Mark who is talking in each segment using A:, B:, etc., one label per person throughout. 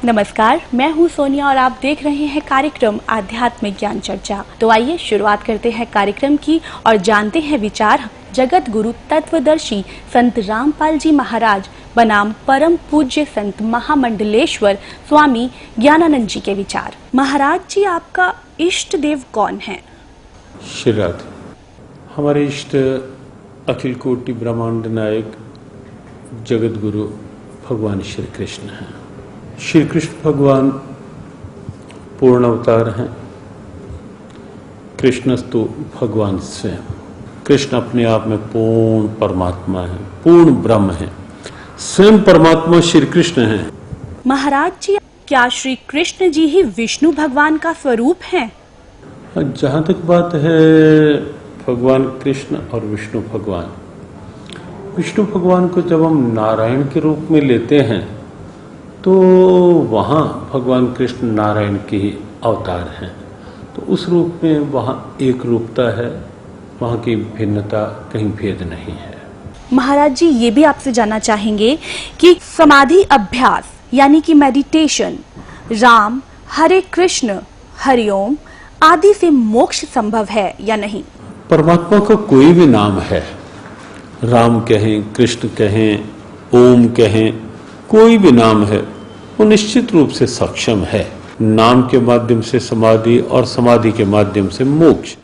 A: नमस्कार, मैं हूं सोनिया और आप देख रहे हैं कार्यक्रम आध्यात्मिक ज्ञान चर्चा। तो आइए शुरुआत करते हैं कार्यक्रम की और जानते हैं विचार जगत गुरु तत्वदर्शी संत रामपाल जी महाराज बनाम परम पूज्य संत महामंडलेश्वर स्वामी ज्ञानानंद जी के विचार। महाराज जी, आपका इष्ट देव कौन है?
B: श्री राधे। हमारे इष्ट अखिल कोटि ब्रह्मांड नायक जगत गुरु भगवान श्री कृष्ण हैं। श्री कृष्ण भगवान पूर्ण अवतार हैं। कृष्णस्तु भगवान स्वयं। कृष्ण अपने आप में पूर्ण परमात्मा है, पूर्ण ब्रह्म है, स्वयं परमात्मा श्री कृष्ण हैं।
A: महाराज जी, क्या श्री कृष्ण जी ही विष्णु भगवान का स्वरूप हैं?
B: जहाँ तक बात है भगवान कृष्ण और विष्णु भगवान, विष्णु भगवान को जब हम नारायण के रूप में लेते हैं तो वहाँ भगवान कृष्ण नारायण के ही अवतार हैं। तो उस रूप में वहाँ एक रूपता है, वहाँ की भिन्नता कहीं भेद नहीं है।
A: महाराज जी, ये भी आपसे जानना चाहेंगे कि समाधि अभ्यास यानी कि मेडिटेशन, राम, हरे कृष्ण, हरिओम आदि से मोक्ष संभव है या नहीं?
B: परमात्मा का कोई भी नाम है, राम कहें, कृष्ण कहें, ओम कहें, कोई भी नाम है, वो निश्चित रूप से सक्षम है। नाम के माध्यम से समाधि और समाधि के माध्यम से मोक्ष।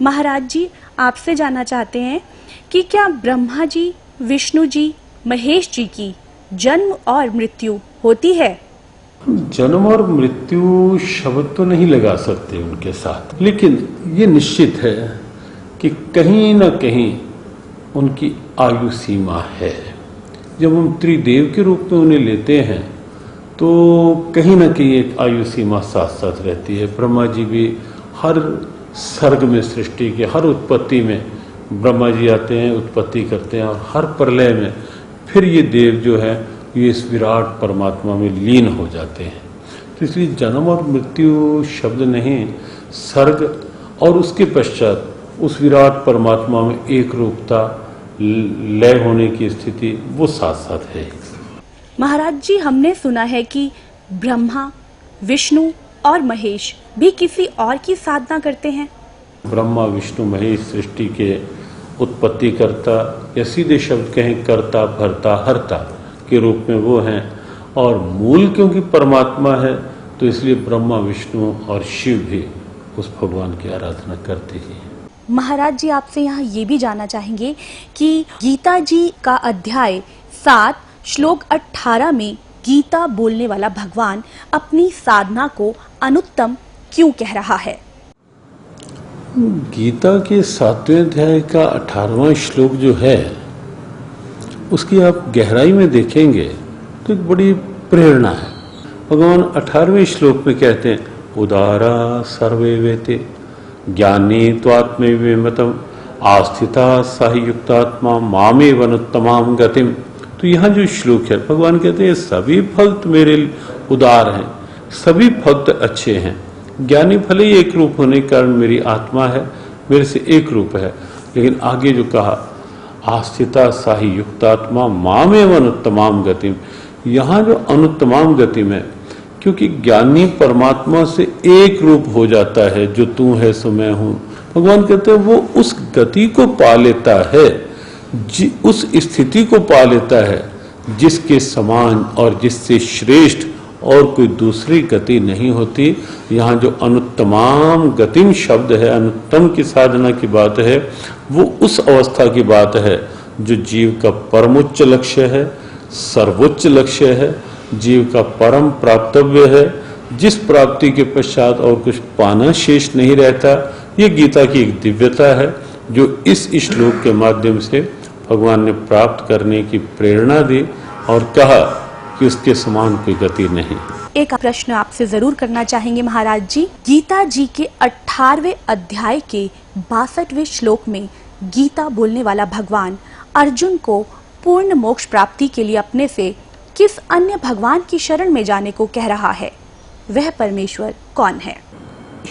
A: महाराज जी, आपसे जानना चाहते हैं कि क्या ब्रह्मा जी, विष्णु जी, महेश जी की जन्म और मृत्यु होती है?
B: जन्म और मृत्यु शब्द तो नहीं लगा सकते उनके साथ, लेकिन ये निश्चित है कि कहीं न कहीं उनकी आयु सीमा है। जब हम त्रिदेव के रूप में उन्हें लेते हैं तो कहीं न कहीं एक आयु सीमा साथ साथ रहती है। ब्रह्मा जी भी हर सर्ग में, सृष्टि के हर उत्पत्ति में ब्रह्मा जी आते हैं, उत्पत्ति करते हैं, और हर प्रलय में फिर ये देव जो है ये इस विराट परमात्मा में लीन हो जाते हैं। तो इसलिए जन्म और मृत्यु शब्द नहीं, सर्ग और उसके पश्चात उस विराट परमात्मा में एक रूपता, लय होने की स्थिति वो साथ साथ है।
A: महाराज जी, हमने सुना है कि ब्रह्मा, विष्णु और महेश भी किसी और की साधना करते हैं।
B: ब्रह्मा, विष्णु, महेश सृष्टि के उत्पत्ति करता या सीधे शब्द कहें कर्ता, भरता, हरता के रूप में वो हैं, और मूल क्योंकि परमात्मा है तो इसलिए ब्रह्मा, विष्णु और शिव भी उस भगवान की आराधना करते ही हैं।
A: महाराज जी, आपसे यहाँ ये भी जानना चाहेंगे कि गीता जी का अध्याय 7 श्लोक 18 में गीता बोलने वाला भगवान अपनी साधना को अनुत्तम क्यों कह रहा है?
B: गीता के 7वें अध्याय का 18वां श्लोक जो है उसकी आप गहराई में देखेंगे तो एक बड़ी प्रेरणा है। भगवान 18वें श्लोक में कहते हैं, उदारा सर्वे वेते ज्ञानी त्वात्मैवमतम आस्थिता सायुक्तात्मा मामेव अनुत्तमाम गतिम। तो यहाँ जो श्लोक है, भगवान कहते हैं सभी भक्त मेरे उदार हैं, सभी भक्त अच्छे हैं। ज्ञानी भले ही एक रूप होने के कारण मेरी आत्मा है, मेरे से एक रूप है, लेकिन आगे जो कहा आस्थिता साही युक्तात्मा मामेव अनुत्तमाम गतिम, यहाँ जो अनुत्तमाम गतिम है, क्योंकि ज्ञानी परमात्मा से एक रूप हो जाता है, जो तू है सो मैं हूँ। भगवान कहते हैं वो उस गति को पा लेता है, उस स्थिति को पा लेता है जिसके समान और जिससे श्रेष्ठ और कोई दूसरी गति नहीं होती। यहाँ जो अनुत्तमाम गतिम शब्द है, अनुत्तम की साधना की बात है, वो उस अवस्था की बात है जो जीव का परमोच्च लक्ष्य है, सर्वोच्च लक्ष्य है, जीव का परम प्राप्तव्य है, जिस प्राप्ति के पश्चात और कुछ पाना शेष नहीं रहता। ये गीता की एक दिव्यता है जो इस श्लोक के माध्यम से भगवान ने प्राप्त करने की प्रेरणा दी और कहा कि उसके समान कोई गति नहीं।
A: एक प्रश्न आपसे जरूर करना चाहेंगे महाराज जी। गीता जी के 18वें अध्याय के 62वें श्लोक में गीता बोलने वाला भगवान अर्जुन को पूर्ण मोक्ष प्राप्ति के लिए अपने से किस अन्य भगवान की शरण में जाने को कह रहा है? वह परमेश्वर कौन है?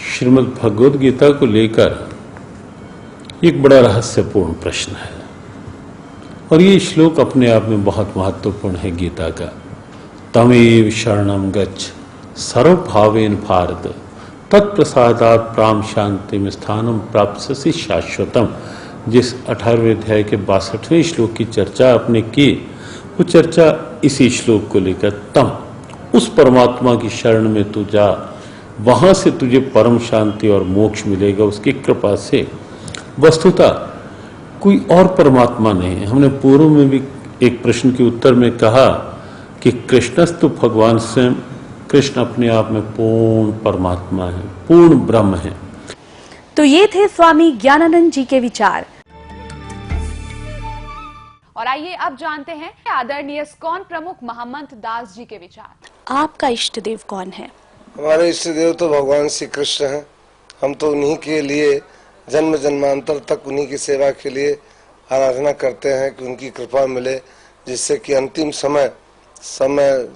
B: श्रीमद् भगवद गीता को लेकर एक बड़ा रहस्यपूर्ण प्रश्न है और ये श्लोक अपने आप में बहुत महत्वपूर्ण है गीता का। तमेव शरणम गच्छ सर्वभावेन भारत तत्प्रसादात प्राम शांति में स्थानम प्राप्स्यसि शाश्वतम। जिस 18वें अध्याय के 62वें श्लोक की चर्चा आपने की, वो चर्चा इसी श्लोक को लेकर, तम उस परमात्मा की शरण में तू जा, वहां से तुझे परम शांति और मोक्ष मिलेगा उसकी कृपा से। वस्तुतः कोई और परमात्मा नहीं है। हमने पूर्व में भी एक प्रश्न के उत्तर में कहा कि कृष्णस्तु भगवान स्वयं, कृष्ण अपने आप में पूर्ण परमात्मा है, पूर्ण ब्रह्म है।
A: तो ये थे स्वामी ज्ञानानंद जी के विचार।
C: और आइए अब जानते हैं आदरणीय इस्कॉन प्रमुख महंत दास जी के विचार।
A: आपका इष्ट देव कौन है?
D: हमारे इष्ट देव तो भगवान श्री कृष्ण हैं। हम तो उन्हीं के लिए जन्म जन्मांतर तक उन्हीं की सेवा के लिए आराधना करते हैं कि उनकी कृपा मिले, जिससे कि अंतिम समय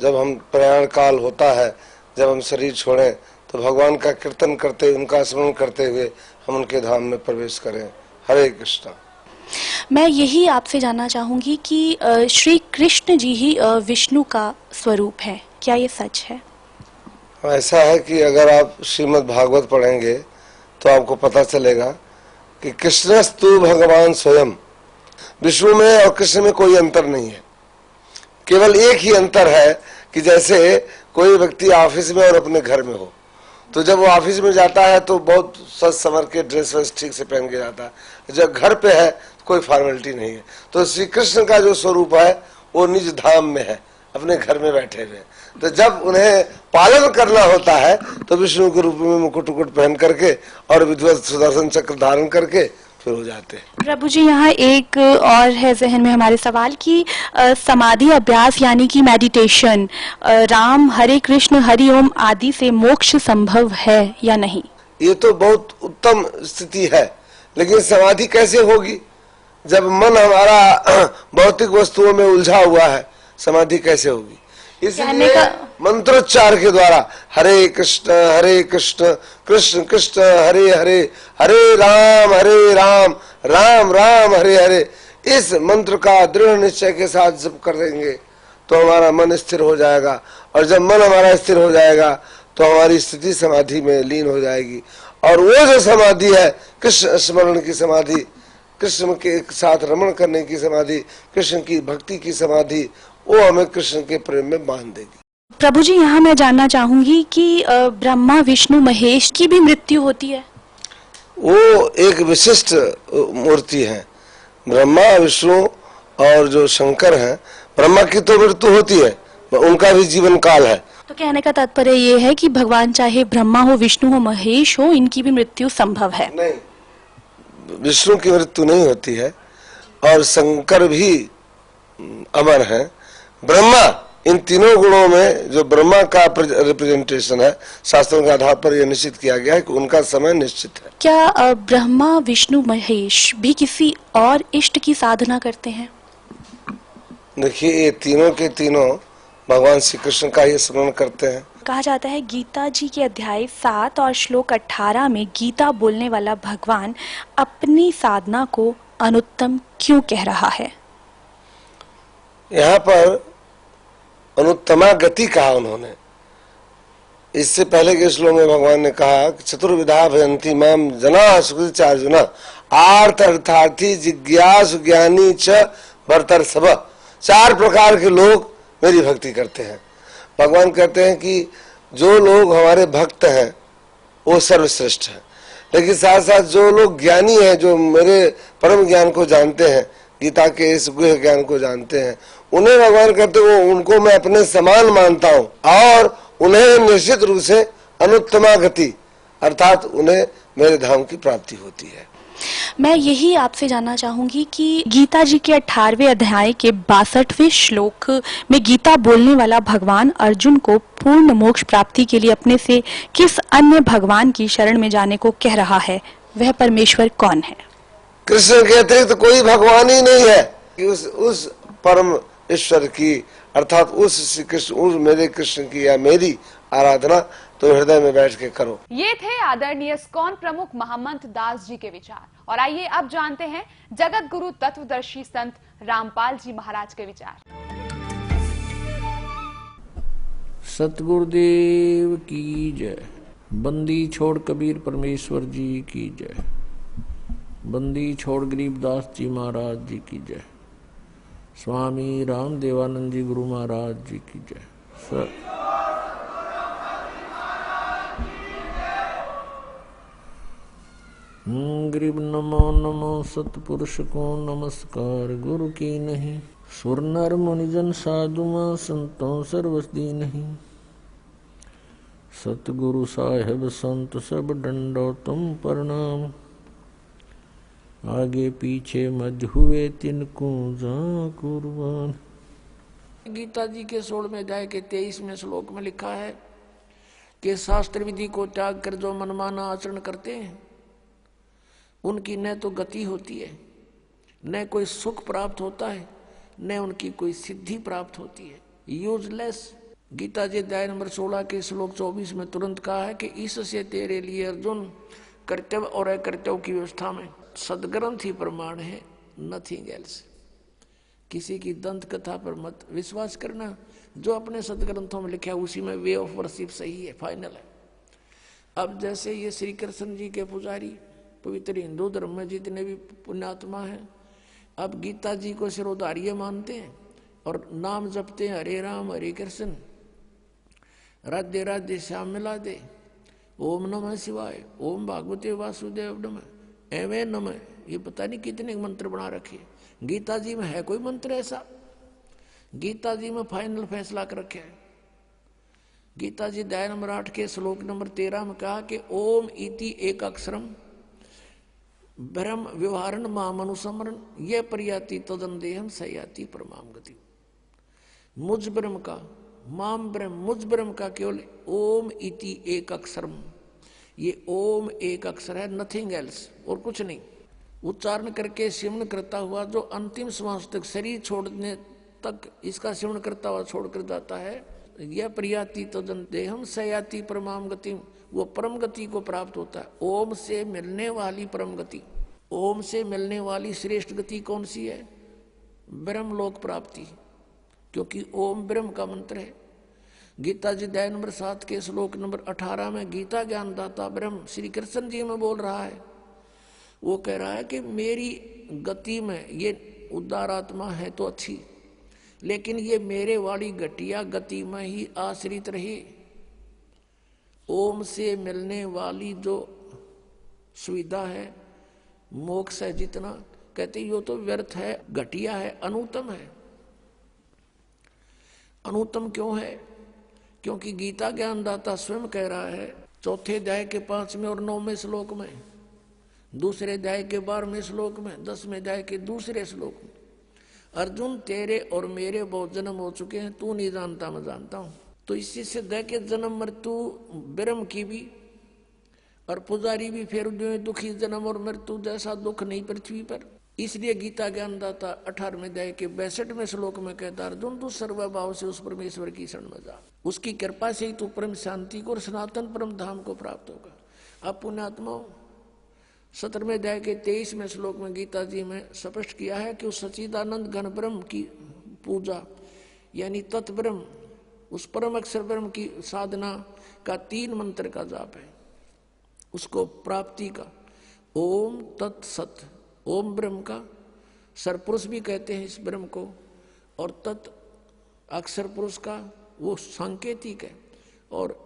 D: जब हम प्रयाण काल होता है, जब हम शरीर छोड़ें, तो भगवान का कीर्तन करते, उनका स्मरण करते हुए हम उनके धाम में प्रवेश करें। हरे कृष्ण।
A: मैं यही आपसे जानना चाहूंगी कि श्री कृष्ण जी ही विष्णु का स्वरूप है, क्या ये सच है?
D: ऐसा है कि अगर आप श्रीमद् भागवत पढ़ेंगे तो आपको पता चलेगा कि कृष्णस्तु भगवान स्वयं। विष्णु में और कृष्ण में कोई अंतर नहीं है, केवल एक ही अंतर है कि जैसे कोई व्यक्ति ऑफिस में और अपने घर में हो, तो जब वो ऑफिस में जाता है तो बहुत सज संवर के ड्रेस वेस ठीक से पहन के जाता है, जब घर पे है कोई फॉर्मेलिटी नहीं है। तो श्री कृष्ण का जो स्वरूप है वो निज धाम में है, अपने घर में बैठे हुए। तो जब उन्हें पालन करना होता है तो विष्णु के रूप में मुकुट उकुट पहन करके और विधिवत सुदर्शन चक्र धारण करके फिर हो जाते हैं।
A: प्रभु जी, यहाँ एक और है जहन में हमारे सवाल कि समाधि अभ्यास यानी कि मेडिटेशन, राम हरे कृष्ण हरि ओम आदि से मोक्ष संभव है या नहीं?
D: ये तो बहुत उत्तम स्थिति है, लेकिन समाधि कैसे होगी जब मन हमारा भौतिक वस्तुओं में उलझा हुआ है? समाधि कैसे होगी? इसलिए मंत्रोच्चार के द्वारा हरे कृष्ण कृष्ण कृष्ण हरे हरे, हरे राम राम राम हरे हरे, इस मंत्र का दृढ़ निश्चय के साथ जप कर देंगे तो हमारा मन स्थिर हो जाएगा। और जब मन हमारा स्थिर हो जाएगा तो हमारी स्थिति समाधि में लीन हो जाएगी। और वो जो समाधि है कृष्ण स्मरण की समाधि, कृष्ण के साथ रमण करने की समाधि, कृष्ण की भक्ति की समाधि, वो हमें कृष्ण के प्रेम में बांध देगी।
A: प्रभु जी, यहाँ मैं जानना चाहूंगी कि ब्रह्मा विष्णु महेश की भी मृत्यु होती है?
D: वो एक विशिष्ट मूर्ति है। ब्रह्मा विष्णु और जो शंकर हैं, ब्रह्मा की तो मृत्यु होती है, उनका भी जीवन काल है।
A: तो कहने का तात्पर्य ये है कि भगवान चाहे ब्रह्मा हो विष्णु हो महेश हो, इनकी भी मृत्यु संभव है?
D: नहीं, विष्णु की मृत्यु नहीं होती है और शंकर भी अमर है। ब्रह्मा, इन तीनों गुणों में जो ब्रह्मा का रिप्रेजेंटेशन है, शास्त्रों के आधार पर यह निश्चित किया गया है कि उनका समय निश्चित है।
A: क्या ब्रह्मा विष्णु महेश भी किसी और इष्ट की साधना करते हैं?
D: देखिए, ये तीनों के तीनों भगवान श्री कृष्ण का ही स्मरण करते हैं।
A: कहा जाता है गीता जी के अध्याय 7 और श्लोक 18 में गीता बोलने वाला भगवान अपनी साधना को अनुत्तम क्यों कह रहा है?
D: यहाँ पर अनुत्तमा गति कहा उन्होंने। इससे पहले के श्लोक में भगवान ने कहा कि चतुर्विधा भजन्ति माम जना सुकृतिचार्जुन आर्थ अर्थार्थी जिज्ञासु ज्ञानी च भरतर सब। 4 प्रकार के लोग मेरी भक्ति करते हैं। भगवान कहते हैं कि जो लोग हमारे भक्त हैं वो सर्वश्रेष्ठ है, लेकिन साथ साथ जो लोग ज्ञानी हैं, जो मेरे परम ज्ञान को जानते हैं, गीता के इस गुह्य ज्ञान को जानते हैं, उन्हें भगवान कहते हैं उनको मैं अपने समान मानता हूँ और उन्हें निश्चित रूप से अनुत्तमा गति अर्थात उन्हें मेरे धाम की प्राप्ति होती है।
A: मैं यही आपसे जानना चाहूंगी कि गीता जी के 18वें अध्याय के 62वें श्लोक में गीता बोलने वाला भगवान अर्जुन को पूर्ण मोक्ष प्राप्ति के लिए अपने से किस अन्य भगवान की शरण में जाने को कह रहा है? वह परमेश्वर कौन है?
D: कृष्ण के अतिरिक्त कोई भगवान ही नहीं है कि उस परम ईश्वर की अर्थात उस श्री कृष्ण, उस मेरे कृष्ण की या मेरी आराधना तो हृदय में बैठ के करो।
C: ये थे आदरणीय इस्कॉन प्रमुख महंत दास जी के विचार। और आइए अब जानते हैं जगत गुरु तत्वदर्शी संत रामपाल जी महाराज के विचार।
E: सतगुरुदेव की जय। बंदी छोड़ कबीर परमेश्वर जी की जय। बंदी छोड़ गरीबदास जी महाराज जी की जय। स्वामी रामदेवानंद जी गुरु महाराज जी की जय। गरीब नमो नमो सतपुरुष को नमस्कार। गुरु की नहीं सुर नर मुनिजन साधुमा संतों सर्वस्दी नहीं। सतगुरु साहेब संत सब डंडो तुम प्रणाम। आगे पीछे मध्य हुए तिनको जा कुर्बान। गीता जी के 16वें अध्याय के 23वें श्लोक में लिखा है कि शास्त्र विधि को त्याग कर जो मनमाना आचरण करते हैं उनकी न तो गति होती है, न कोई सुख प्राप्त होता है, न उनकी कोई सिद्धि प्राप्त होती है। यूजलेस। गीता जी अध्याय नंबर 16 के श्लोक 24 में तुरंत कहा है कि इससे तेरे लिए अर्जुन कर्तव्य और अकर्तव्य की व्यवस्था में सदग्रंथ ही प्रमाण है, नथिंग एल्स। किसी की दंत कथा पर मत विश्वास करना। जो अपने सदग्रंथों में लिखा है उसी में वे ऑफ वर्शिप सही है, फाइनल है। अब जैसे ये श्री कृष्ण जी के पुजारी पवित्र हिंदू धर्म में जितने भी पुण्यात्मा हैं, अब गीता जी को सिरोधार्य मानते हैं और नाम जपते हैं हरे राम हरे कृष्ण राधे राधे श्याम मिला दे, ओम नमः शिवाय, ओम भागवते वासुदेव नमः, एवं नमः। ये पता नहीं कितने मंत्र बना रखे। गीता जी में है कोई मंत्र ऐसा? गीता जी में फाइनल फैसला कर रखे है। गीता जी अध्याय नंबर 8 के श्लोक नंबर 13 में कहा कि ओम इति एक अक्षरम ब्रह्म व्यवहारण माम अनुसमरण ये प्रयाति तदन देहम सयाति परमाम गति। मुझ ब्रह्म का, माम ब्रह्म, मुझ ब्रह्म का केवल ओम इति एक अक्षरम। ये ओम एक अक्षर है, नथिंग एल्स, और कुछ नहीं। उच्चारण करके सिमरण करता हुआ जो अंतिम श्वास तक शरीर छोड़ने तक इसका सिमरण करता हुआ छोड़कर जाता है, यह प्रयाति तदन देहम सयाति परमाम गति, वो परम गति को प्राप्त होता है। ओम से मिलने वाली परम गति, ओम से मिलने वाली श्रेष्ठ गति कौन सी है? ब्रह्म लोक प्राप्ति, क्योंकि ओम ब्रह्म का मंत्र है। गीता जी अध्याय नंबर 7 के श्लोक नंबर 18 में गीता ज्ञानदाता ब्रह्म श्री कृष्ण जी में बोल रहा है। वो कह रहा है कि मेरी गति में ये उदार आत्मा है तो अच्छी, लेकिन ये मेरे वाली घटिया गति में ही आश्रित रहे। ओम से मिलने वाली जो सुविधा है, मोक्ष है, जितना कहते यो तो व्यर्थ है, घटिया है, अनुत्तम है। अनुत्तम क्यों है? क्योंकि गीता ज्ञानदाता स्वयं कह रहा है 4 अध्याय के 5वें और 9वें श्लोक में, 2 अध्याय के 12वें श्लोक में, 10वें अध्याय के 2 श्लोक में, अर्जुन तेरे और मेरे बहुत जन्म हो चुके हैं, तू नहीं जानता मैं जानता हूं। तो इसी से दे के जन्म मृत्यु ब्रह्म की भी और पुजारी भी फिर दुखी जन्म और मृत्यु जैसा दुख नहीं पृथ्वी पर। इसलिए गीता ज्ञानदाता 18वें अध्याय के 62वें श्लोक में कहता अर्जुन तू सर्वभाव से उस परमेश्वर की शरण में जा, उसकी कृपा से ही तू परम शांति को और सनातन परम धाम को प्राप्त होगा। अब पुण्यात्माओं 17वें अध्याय के 23वें श्लोक में गीता जी में स्पष्ट किया है कि उस सच्चिदानंद घन ब्रह्म की पूजा यानी तत्ब्रह्म, उस परम अक्षर ब्रह्म की साधना का 3 मंत्र का जाप है, उसको प्राप्ति का। ओम तत्सत, ओम ब्रह्म का सरपुरुष भी कहते हैं इस ब्रह्म को, और तत् अक्षर पुरुष का वो सांकेतिक है, और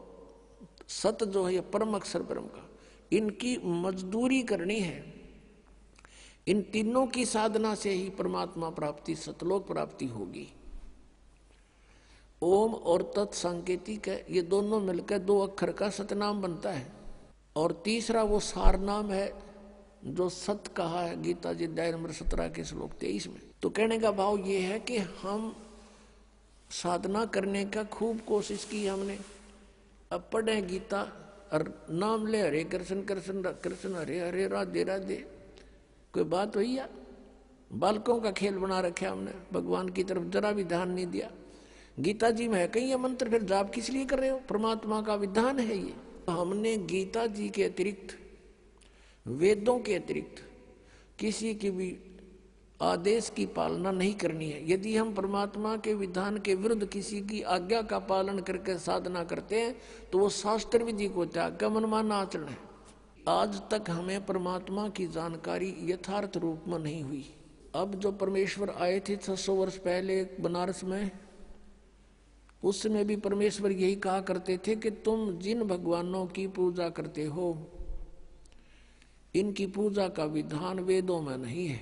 E: सत जो है परम अक्षर ब्रह्म का। इनकी मजदूरी करनी है। इन तीनों की साधना से ही परमात्मा प्राप्ति, सतलोक प्राप्ति होगी। ओम और तत् सांकेतिक है, ये दोनों मिलकर 2 अक्षर का सतनाम बनता है। और तीसरा वो सार नाम है जो सत कहा है गीता जी अध्याय नंबर 17 के श्लोक 23 में। तो कहने का भाव ये है कि हम साधना करने का खूब कोशिश की हमने, अब पढ़े गीता और नाम ले हरे कृष्ण कृष्ण कृष्ण हरे हरे राधे राधे। कोई बात हुई या? बालकों का खेल बना रखे हमने, भगवान की तरफ जरा भी ध्यान नहीं दिया। गीता जी में है कहीं ये मंत्र, फिर जाप किस लिए कर रहे हो? परमात्मा का विधान है ये। हमने गीता जी के अतिरिक्त, वेदों के अतिरिक्त किसी की भी आदेश की पालना नहीं करनी है। यदि हम परमात्मा के विधान के विरुद्ध किसी की आज्ञा का पालन करके साधना करते हैं तो वो शास्त्र विधि को त्याग कर मनमाना आचरण है। आज तक हमें परमात्मा की जानकारी यथार्थ रूप में नहीं हुई। अब जो परमेश्वर आए थे 600 वर्ष पहले बनारस में, उस समय भी परमेश्वर यही कहा करते थे कि तुम जिन भगवानों की पूजा करते हो इनकी पूजा का विधान वेदों में नहीं है,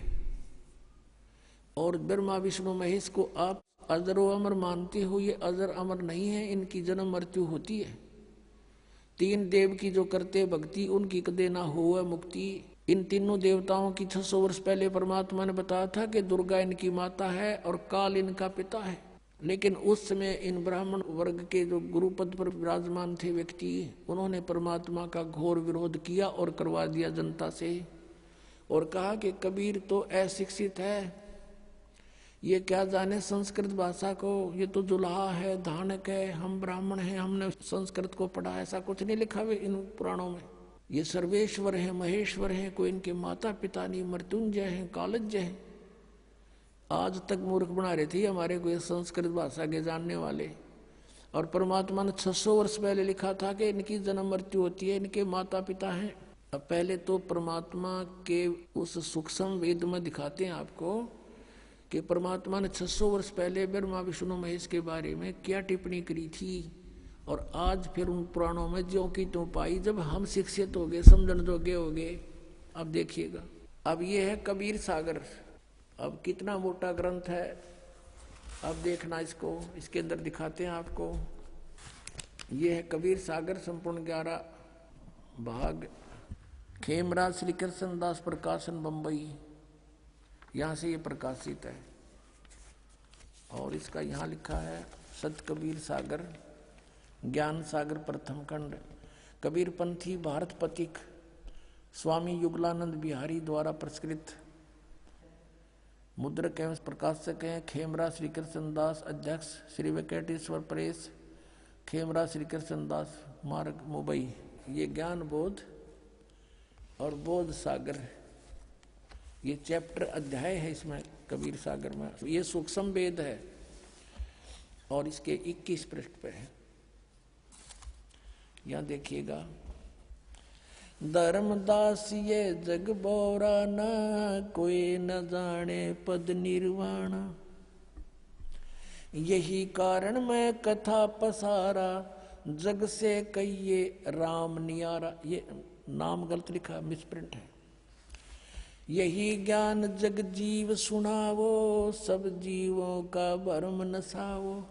E: और ब्रह्मा विष्णु महेश को आप अजरो अमर मानते हो, ये अजर अमर नहीं है, इनकी जन्म मृत्यु होती है। 3 देव की जो करते भक्ति उनकी कदे ना हो मुक्ति। इन तीनों देवताओं की 600 वर्ष पहले परमात्मा ने बताया था कि दुर्गा इनकी माता है और काल इनका पिता है। लेकिन उस समय इन ब्राह्मण वर्ग के जो गुरुपद पर विराजमान थे व्यक्ति, उन्होंने परमात्मा का घोर विरोध किया और करवा दिया जनता से, और कहा कि कबीर तो अशिक्षित है, ये क्या जाने संस्कृत भाषा को, ये तो जुलाहा है, धानक है, हम ब्राह्मण हैं, हमने संस्कृत को पढ़ा। ऐसा कुछ नहीं लिखा हुआ इन पुराणों में। ये सर्वेश्वर हैं, महेश्वर हैं, कोई इनके माता पिता नहीं, मृत्युंजय हैं, कालज्य हैं। आज तक मूर्ख बना रहे थे हमारे को संस्कृत भाषा के जानने वाले। और परमात्मा ने 600 वर्ष पहले लिखा था कि इनकी जन्म मृत्यु होती है, इनके माता पिता हैं। अब पहले तो परमात्मा के उस सूक्ष्म वेद में दिखाते हैं आपको कि परमात्मा ने 600 वर्ष पहले ब्रह्मा विष्णु महेश के बारे में क्या टिप्पणी करी थी, और आज फिर उन पुराणों में ज्यों की त्यों पाई। जब हम शिक्षित हो गए, समझण जोगे हो गए। अब देखिएगा, अब ये है कबीर सागर। अब कितना मोटा ग्रंथ है, अब देखना इसको, इसके अंदर दिखाते हैं आपको। ये है कबीर सागर, संपूर्ण 11 भाग, खेमराज श्री कृष्ण दास प्रकाशन बम्बई, यहाँ से ये प्रकाशित है। और इसका यहाँ लिखा है सत कबीर सागर, ज्ञान सागर प्रथम खंड, कबीर पंथी भारत पथिक, स्वामी युगलानंद बिहारी द्वारा प्रस्कृत। मुद्रक एवं प्रकाशक हैं खेमराज श्री कृष्ण दास, अध्यक्ष श्री वेंकटेश्वर प्रेस, खेमराज श्री कृष्ण दास मार्ग मुंबई। ये ज्ञान बोध और बोध सागर, ये चैप्टर अध्याय है इसमें कबीर सागर में। ये सूक्ष्म वेद है और इसके 21 पृष्ठ पे है। यहाँ देखिएगा, धर्मदास ये जग बोरा न कोई न जाने पद निर्वाण, यही कारण मैं कथा पसारा जग से कहिए राम नियारा। ये नाम गलत लिखा, मिसप्रिंट है। यही ज्ञान जग जीव सुनावो, सब जीवों का भरम नसावो।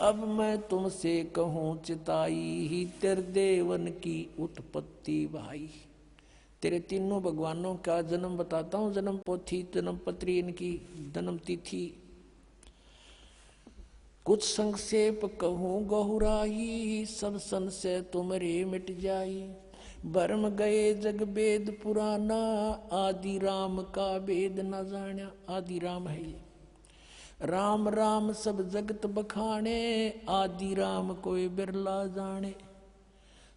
E: अब मैं तुमसे कहूँ चिताई ही, तेरे देवन की उत्पत्ति भाई। तेरे तीनों भगवानों का जन्म बताता हूँ, जन्म पोथी, जन्म पत्री, इनकी जन्म तिथि। कुछ संक्षेप कहूँ गहुराई, सब संशय तुमरे मिट जाई। भरम गए जग वेद पुराना, आदि राम का वेद न जाना। आदि राम है ये, राम राम सब जगत बखाने, आदि राम कोई बिरला जाने।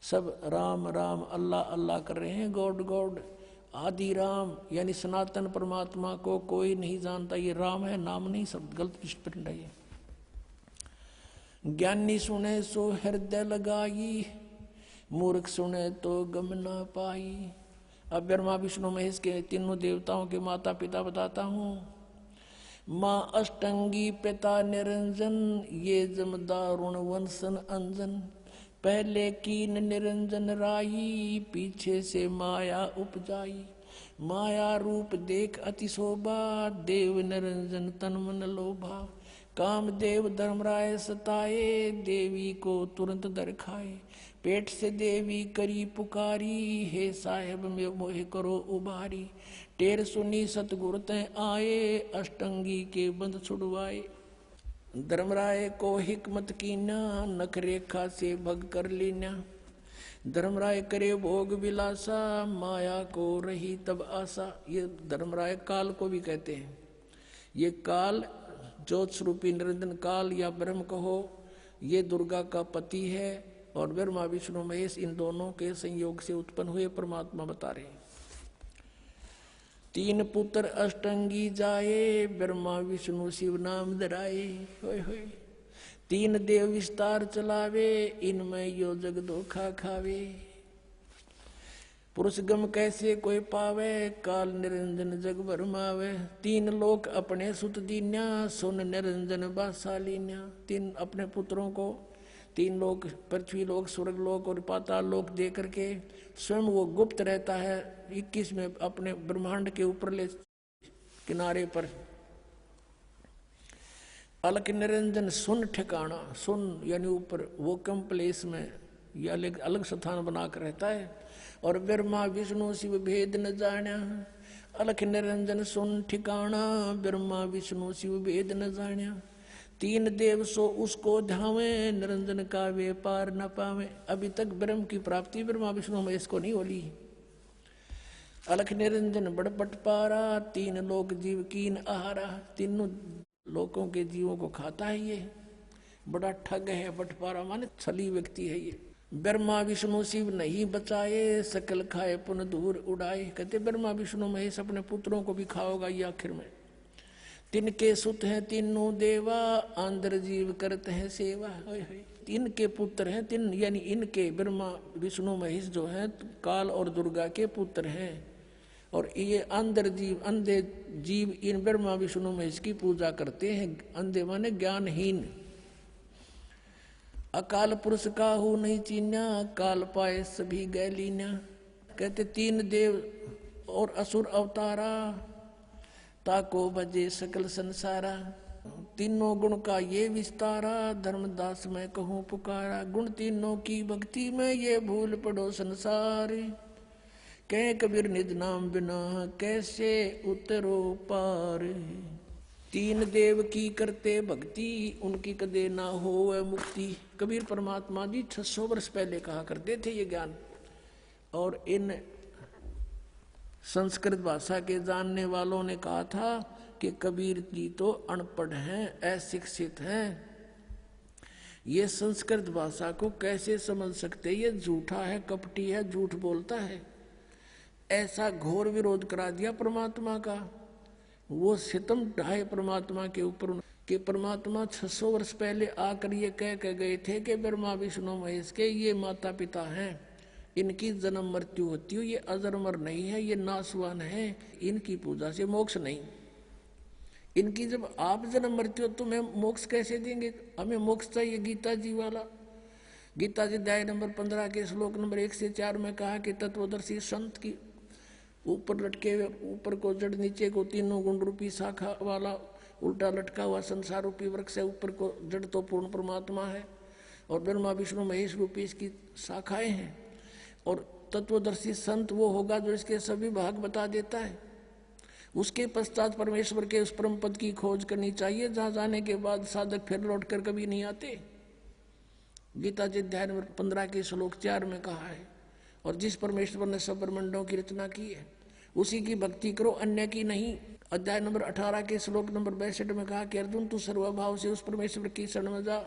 E: सब राम राम अल्लाह अल्लाह कर रहे हैं, गॉड गॉड। आदि राम यानी सनातन परमात्मा को कोई नहीं जानता। ये राम है, नाम नहीं, सब गलत स्प्रिंट है ये। ज्ञानी सुने सो हृदय लगाई, मूर्ख सुने तो गम ना पाई। अब ब्रह्मा विष्णु महेश के तीनों देवताओं के माता पिता बताता हूँ। माँ अष्टंगी पिता निरंजन, ये जमदारुण वंशन अंजन। पहले कीन निरंजन राई, पीछे से माया उपजाई। माया रूप देख अति शोभा, देव निरंजन तन मन लोभा। काम देव धर्मराय सताए, देवी को तुरंत दर खाए। पेट से देवी करी पुकारी, हे साहेब में मोह करो उबारी। टेर सुनी सतगुरु तय आए, अष्टंगी के बंध छुड़वाए। धर्मराय को हिकमत कीना, नख रेखा से भग कर लीना। धर्मराय करे भोग विलासा, माया को रही तब आशा। ये धर्मराय काल को भी कहते हैं। ये काल ज्योत स्वरूपी निरंजन काल या ब्रह्म कहो, ये दुर्गा का पति है और ब्रह्मा विष्णु महेश इन दोनों के संयोग से उत्पन्न हुए परमात्मा बता रहे हैं। तीन पुत्र अष्टंगी जाए, ब्रह्मा विष्णु शिव नाम धराए। होय होय। तीन देव विस्तार चलावे, इनमें यो जग धोखा खावे। पुरुष गम कैसे कोई पावे, काल निरंजन जग भरमावे। तीन लोक अपने सुत दीन्या, सुन निरंजन बासालीन्या। तीन अपने पुत्रों को तीन लोक, पृथ्वी लोक, स्वर्ग लोक और पाताल लोक दे करके स्वयं वो गुप्त रहता है 21 में अपने ब्रह्मांड के ऊपरले किनारे पर। अलग निरंजन सुन ठिकाना, सुन यानी ऊपर वो कम प्लेस में या अलग स्थान बनाकर रहता है। और ब्रह्मा विष्णु शिव भेद न जाना, अलख निरंजन सुन ठिकाना, ब्रह्मा विष्णु शिव भेद न जाना। तीन देव सो उसको ध्यावे, निरंजन का वे पार न पावे। अभी तक ब्रह्म की प्राप्ति ब्रह्मा विष्णु महेश को नहीं होली। अलख निरंजन बड़ बटपारा, तीन लोक जीव कीन आहारा। तीनों लोकों के जीवों को खाता है ये, बड़ा ठग है। बटपारा माने छली व्यक्ति है ये। ब्रह्मा विष्णु शिव नहीं बचाए, सकल खाए पुन दूर उड़ाए। कहते ब्रह्मा विष्णु महेश अपने पुत्रों को भी खाओगा ये आखिर में। तिनके सुत हैं तीनों देवा, आंध्र जीव करते हैं सेवा। इनके पुत्र हैं तीन, यानी इनके ब्रह्मा विष्णु महेश जो हैं काल और दुर्गा के पुत्र हैं। और ये आंध्र जीव, अंधे जीव इन ब्रह्मा विष्णु महेश की पूजा करते हैं। अंधे माने ज्ञानहीन। अकाल पुरुष का हो नहीं चीन्या, काल पाए सभी गैलीन्या। कहते तीन देव और असुर अवतारा, ताको बजे सकल संसारा। तीनों गुण का ये विस्तारा, धर्मदास मैं कहूँ पुकारा। गुण तीनों की भक्ति में ये भूल पड़ो संसार, कह कबीर निज नाम बिना कैसे उतरो पार। तीन देव की करते भक्ति, उनकी कदे ना हो मुक्ति। कबीर परमात्मा जी 600 वर्ष पहले कहा करते थे ये ज्ञान। और इन संस्कृत भाषा के जानने वालों ने कहा था कि कबीर जी तो अनपढ़ हैं, अशिक्षित हैं, ये संस्कृत भाषा को कैसे समझ सकते, ये झूठा है, कपटी है, झूठ बोलता है। ऐसा घोर विरोध करा दिया परमात्मा का। वो सितम ढाए परमात्मा के ऊपर कि परमात्मा 600 वर्ष पहले आकर ये कह गए थे कि ब्रह्मा विष्णु महेश के ये माता पिता हैं, इनकी जन्म मृत्यु होती हो, ये अजरमर नहीं है, ये नासवान है, इनकी पूजा से मोक्ष नहीं। इनकी जब आप जन्म मृत्यु तो मैं मोक्ष कैसे देंगे? हमें मोक्ष चाहिए गीता जी वाला। गीता जी अध्याय नंबर 15 के श्लोक नंबर 1 से 4 में कहा कि तत्वदर्शी संत की ऊपर लटके हुए, ऊपर को जड़ नीचे को तीनों गुण रूपी शाखा वाला उल्टा लटका हुआ संसार रूपी वृक्ष है, ऊपर को जड़ तो पूर्ण परमात्मा है और ब्रह्मा विष्णु महेश रूपी इसकी शाखाएं हैं। और तत्वदर्शी संत वो होगा जो इसके सभी भाग बता देता है। उसके पश्चात परमेश्वर के उस परम पद की खोज करनी चाहिए जहां जाने के बाद साधक फिर लौट कर कभी नहीं आते। गीता जी अध्याय नंबर 15 के श्लोक 4 में कहा है। और जिस परमेश्वर ने सब ब्रह्मांडों की रचना की है उसी की भक्ति करो, अन्य की नहीं। अध्याय नंबर 18 के श्लोक नंबर 62 में कहा कि अर्जुन तू सर्वभाव से उस परमेश्वर की शरण में जा,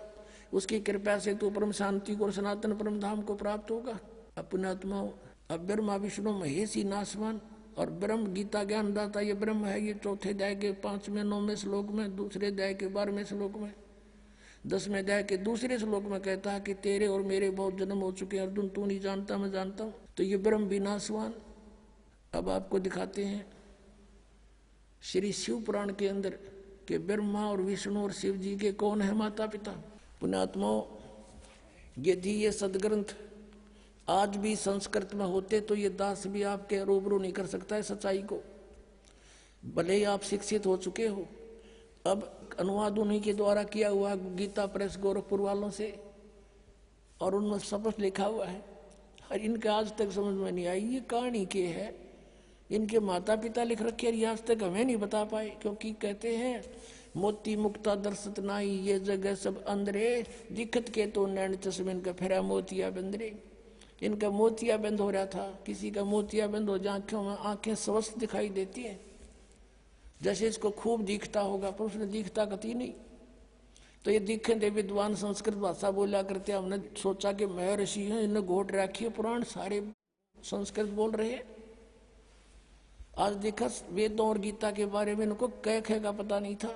E: उसकी कृपा से तू परम शांति को और सनातन परम धाम को प्राप्त होगा। अपने आत्माओं, अब ब्रह्मा विष्णु महेश ही नासवान और ब्रह्म गीता ज्ञानदाता ये ब्रह्म है। ये चौथे अध्याय के 5वें 9वें श्लोक में, दूसरे अध्याय के 12वें श्लोक में, 10वें अध्याय के दूसरे श्लोक में कहता है कि तेरे और मेरे बहुत जन्म हो चुके हैं अर्जुन, तू नहीं जानता मैं जानता हूं। तो ये ब्रह्म भी नासवान। अब आपको दिखाते हैं श्री शिव पुराण के अंदर कि ब्रह्मा और विष्णु और शिव जी के कौन है माता पिता। पुण्यात्माओं, यदि ये सदग्रंथ आज भी संस्कृत में होते तो ये दास भी आपके रूबरू नहीं कर सकता है सच्चाई को, भले ही आप शिक्षित हो चुके हो। अब अनुवाद उन्हीं के द्वारा किया हुआ गीता प्रेस गोरखपुर वालों से, और उनमें स्पष्ट लिखा हुआ है और इनके आज तक समझ में नहीं आई ये कहानी के है। इनके माता पिता लिख रखे और आज तक हमें नहीं बता पाए, क्योंकि कहते हैं मोती मुक्ता दर्शत नाई ये जगह सब अंदरे, दिखत के तो नैन चश्मे का फेरा मोतिया बंदरे। इनका मोतिया बंद हो रहा था, किसी का मोतिया बंद हो जाए आंखों में, आंखें स्वस्थ दिखाई देती हैं जैसे इसको खूब दिखता होगा, पर उसने दिखता कती नहीं। तो ये दिखे थे विद्वान संस्कृत भाषा बोला करते, हमने सोचा कि महर्षि हैं, इन्हें घोट रखी है पुराण, सारे संस्कृत बोल रहे हैं। आज देखा वेदों और गीता के बारे में इनको कह का पता नहीं था,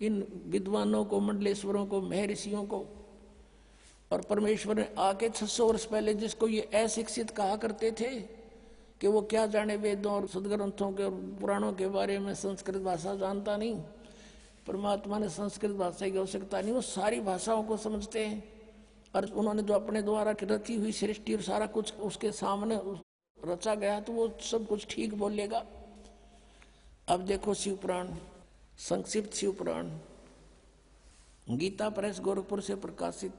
E: इन विद्वानों को, मंडलेश्वरों को, महर्षियों को। और परमेश्वर ने आके 600 वर्ष पहले जिसको ये अशिक्षित कहा करते थे कि वो क्या जाने वेदों और सदग्रंथों के और पुराणों के बारे में, संस्कृत भाषा जानता नहीं, परमात्मा ने संस्कृत भाषा की आवश्यकता नहीं, वो सारी भाषाओं को समझते हैं। और उन्होंने जो अपने द्वारा रची हुई सृष्टि और सारा कुछ उसके सामने रचा गया तो वो सब कुछ ठीक बोलेगा। अब देखो शिव पुराण, संक्षिप्त शिव पुराण, गीता प्रेस गोरखपुर से प्रकाशित,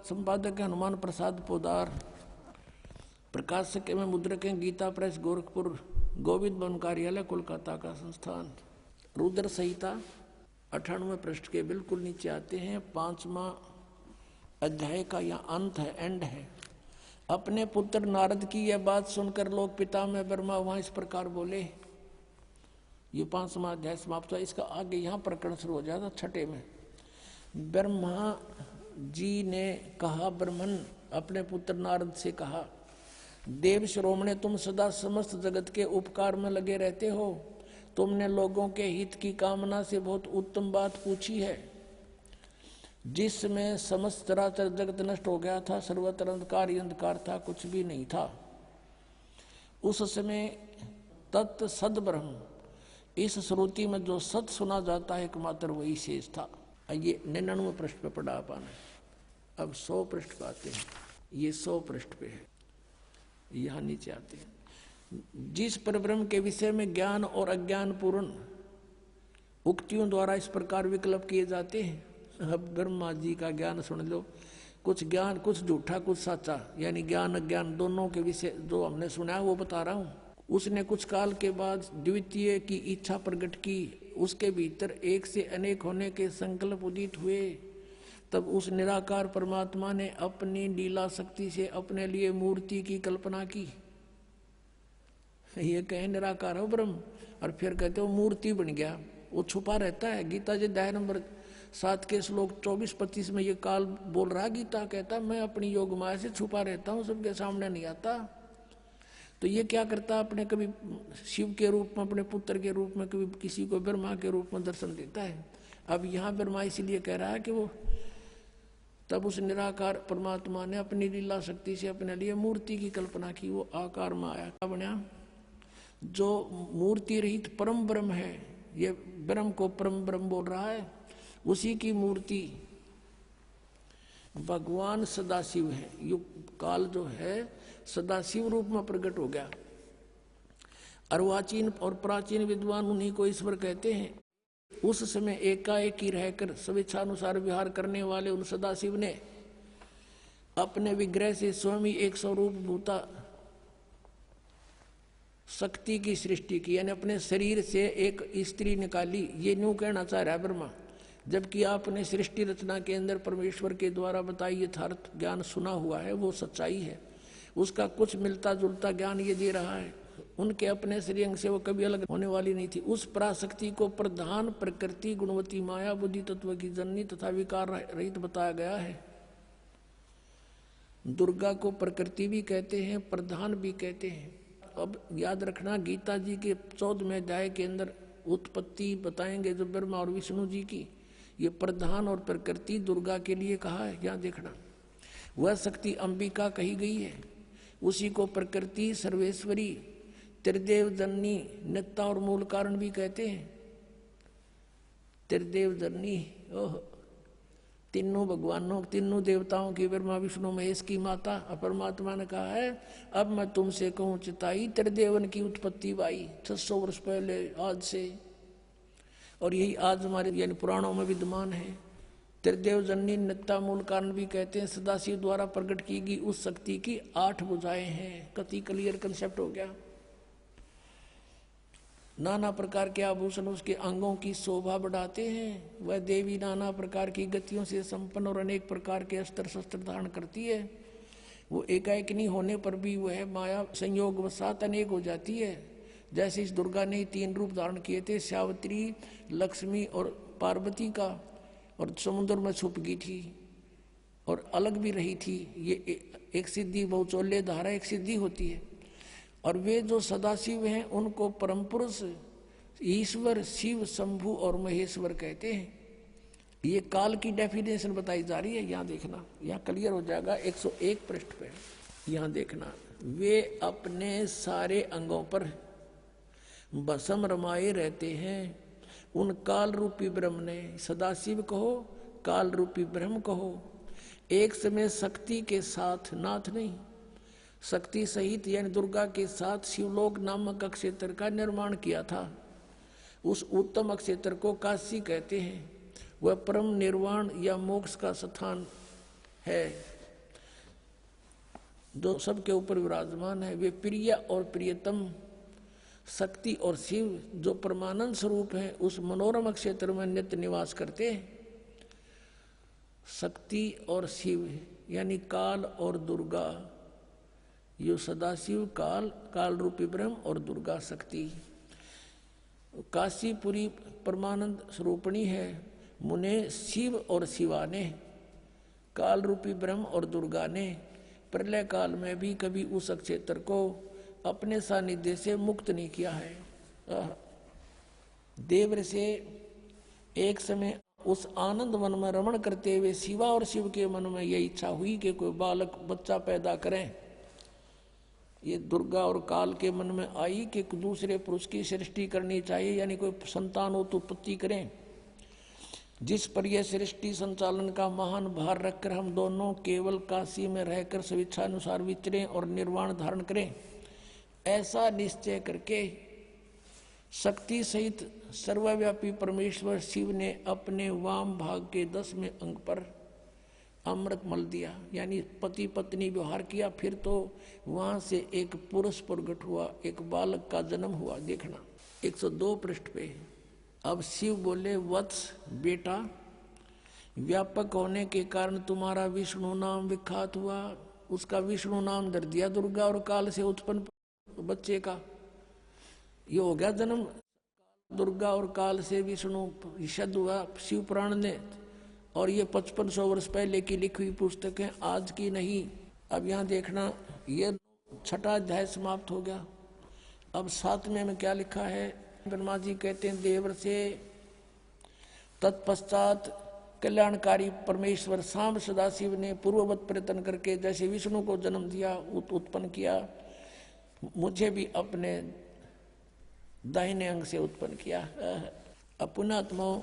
E: संपादक है हनुमान प्रसाद पोदार, प्रकाशक में मुद्रक है गीता प्रेस गोरखपुर, गोविंद भवन कार्यालय कोलकाता का संस्थान। रुद्र संहिता 98 पृष्ठ के बिल्कुल नीचे आते हैं, 5वां अध्याय का यह अंत है, एंड है। अपने पुत्र नारद की यह बात सुनकर लोग पितामह ब्रह्मा वहां इस प्रकार बोले। ये 5वां अध्याय समाप्त हुआ, इसका आगे यहाँ प्रकरण शुरू हो जाता 6 में। ब्रह्मा जी ने कहा, ब्रह्मन अपने पुत्र नारद से कहा, देव श्रोमणे, तुम सदा समस्त जगत के उपकार में लगे रहते हो। तुमने लोगों के हित की कामना से बहुत उत्तम बात पूछी है। जिसमें समस्त चराचर जगत नष्ट हो गया था, सर्वत्र अंधकार ही अंधकार था, कुछ भी नहीं था। उस समय तत् सद ब्रह्म, इस श्रुति में जो सत सुना जाता है एकमात्र वही शेष था। ये 99 पृष्ठ पे पढ़ा पाना। अब 100 पृष्ठ पे आते हैं, ये 100 पृष्ठ पे है, यहाँ नीचे आते हैं। जिस परब्रह्म के विषय में ज्ञान और अज्ञान पूर्ण उक्तियों द्वारा इस प्रकार विकल्प किए जाते हैं। अब ब्रह्मा जी का ज्ञान सुन लो, कुछ ज्ञान, कुछ झूठा, कुछ सच्चा, यानी ज्ञान अज्ञान दोनों के विषय जो हमने सुना है वो बता रहा हूँ। उसने कुछ काल के बाद द्वितीय की इच्छा प्रकट की, उसके भीतर एक से अनेक होने के संकल्प उदित हुए। तब उस निराकार परमात्मा ने अपनी लीला शक्ति से अपने लिए मूर्ति की कल्पना की। ये कहे निराकार हो ब्रह्म, और फिर कहते हो मूर्ति बन गया, वो छुपा रहता है। गीता जी अध्याय नंबर 7 के श्लोक 24-25 में ये काल बोल रहा, गीता कहता मैं अपनी योग माया से छुपा रहता हूँ, सबके सामने नहीं आता। तो ये क्या करता, अपने कभी शिव के रूप में, अपने पुत्र के रूप में, कभी किसी को ब्रह्मा के रूप में दर्शन देता है। अब यहाँ ब्रह्मा इसीलिए कह रहा है कि वो तब उस निराकार परमात्मा ने अपनी लीला शक्ति से अपने लिए मूर्ति की कल्पना की, वो आकार में आया, क्या बना, जो मूर्ति रहित परम ब्रह्म है। ये ब्रह्म को परम ब्रह्म बोल रहा है, उसी की मूर्ति भगवान सदाशिव है। युग काल जो है सदाशिव रूप में प्रकट हो गया। अर्वाचीन और प्राचीन विद्वान उन्हीं को ईश्वर कहते हैं। उस समय एकाएक ही रहकर स्वेच्छानुसार विहार करने वाले उन सदाशिव ने अपने विग्रह से स्वयं ही एक स्वरूप भूता शक्ति की सृष्टि की, यानी अपने शरीर से एक स्त्री निकाली। ये न्यू कहना चाह रहा है ब्रह्मा, जबकि आपने सृष्टि रचना के अंदर परमेश्वर के द्वारा बताई यथार्थ ज्ञान सुना हुआ है, वो सच्चाई है। उसका कुछ मिलता जुलता ज्ञान ये दे रहा है। उनके अपने श्रीअंग से वो कभी अलग होने वाली नहीं थी। उस पराशक्ति को प्रधान प्रकृति गुणवती माया बुद्धि तत्व की जननी तथा विकार रहित बताया गया है। दुर्गा को प्रकृति भी कहते हैं, प्रधान भी कहते हैं। अब याद रखना, गीता जी के 14वें अध्याय के अंदर उत्पत्ति बताएंगे जो ब्रह्मा और विष्णु जी की, ये प्रधान और प्रकृति दुर्गा के लिए कहा है। यहाँ देखना, वह शक्ति अंबिका कही गई है, उसी को प्रकृति, सर्वेश्वरी, त्रिदेव जननी, नित्ता और मूल कारण भी कहते हैं। त्रिदेव जननी, ओह, तीनों भगवानों, तीनों देवताओं की, ब्रह्मा विष्णु महेश की माता। परमात्मा ने कहा है, अब मैं तुमसे कहूँ चिताई, त्रिदेवन की उत्पत्ति बाई 600 वर्ष पहले आज से, और यही आज हमारे यानी पुराणों में विद्यमान है। त्रिदेव जननी, नित्ता मूल कारण भी कहते हैं। सदाशिव द्वारा प्रकट की गई उस शक्ति की 8 भुजाएं हैं। कति क्लियर कंसेप्ट हो गया। नाना प्रकार के आभूषण उसके अंगों की शोभा बढ़ाते हैं। वह देवी नाना प्रकार की गतियों से संपन्न और अनेक प्रकार के अस्त्र शस्त्र धारण करती है। वो एकाएक नहीं होने पर भी वह माया संयोग वसात अनेक हो जाती है। जैसे इस दुर्गा ने 3 रूप धारण किए थे, सावित्री, लक्ष्मी और पार्वती का, और समुद्र में छुप गई थी और अलग भी रही थी। ये एक सिद्धि बहुचोल्य धारा एक सिद्धि होती है। और वे जो सदाशिव हैं उनको परम पुरुष ईश्वर, शिव, शंभु और महेश्वर कहते हैं। ये काल की डेफिनेशन बताई जा रही है, यहाँ देखना, यहाँ क्लियर हो जाएगा 101 पृष्ठ पे। यहाँ देखना, वे अपने सारे अंगों पर भस्म रमाए रहते हैं। उन काल रूपी ब्रह्म ने, सदाशिव कहो, काल रूपी ब्रह्म कहो, एक समय शक्ति के साथ, नाथ नहीं, शक्ति सहित यानी दुर्गा के साथ शिवलोक नामक अक्षेत्र का निर्माण किया था। उस उत्तम अक्षेत्र को काशी कहते हैं। वह परम निर्वाण या मोक्ष का स्थान है जो सबके ऊपर विराजमान है। वे प्रिय और प्रियतम शक्ति और शिव जो परमानंद स्वरूप है उस मनोरम क्षेत्र में नित्य निवास करते हैं। शक्ति और शिव यानी काल और दुर्गा, यो सदाशिव काल, काल रूपी ब्रह्म और दुर्गा शक्ति। काशीपुरी परमानंद स्वरूपणी है। मुने शिव और शिवा ने, काल रूपी ब्रह्म और दुर्गा ने प्रलय काल में भी कभी उस क्षेत्र को अपने सानिध्य से मुक्त नहीं किया है। देव से एक समय उस आनंद वन में रमण करते हुए शिवा और शिव के मन में यह इच्छा हुई कि कोई बालक बच्चा पैदा करें। ये दुर्गा और काल के मन में आई कि दूसरे पुरुष की सृष्टि करनी चाहिए, यानी कोई संतान उत्पत्ति करें। जिस पर यह सृष्टि संचालन का महान भार रखकर हम दोनों केवल काशी में रहकर स्वेच्छानुसार विचरें और निर्वाण धारण करें, ऐसा निश्चय करके शक्ति सहित सर्वव्यापी परमेश्वर शिव ने अपने वाम भाग के 10वें अंग पर अमृत मल दिया, यानी पति पत्नी व्यवहार किया। फिर तो वहां से एक पुरुष प्रकट हुआ, एक बालक का जन्म हुआ। देखना 102 पृष्ठ पे। अब शिव बोले, वत्स बेटा, व्यापक होने के कारण तुम्हारा विष्णु नाम विख्यात हुआ। उसका विष्णु नाम धर दिया दुर्गा और काल से उत्पन्न बच्चे का। ये हो गया जन्म। दुर्गा और काल से विष्णु शब्द हुआ शिव पुराण ने, और ये 5500 वर्ष पहले की लिखी हुई पुस्तक है, आज की नहीं। अब यहाँ देखना, ये 6वां अध्याय समाप्त हो गया। अब 7वें में क्या लिखा है? ब्रह्मा जी कहते हैं देवर से तत्पश्चात कल्याणकारी परमेश्वर सांब सदाशिव ने पूर्ववत प्रयत्न करके जैसे विष्णु को जन्म दिया, उत्पन्न किया, मुझे भी अपने दाहिने अंग से उत्पन्न किया। पुण्यात्माओं,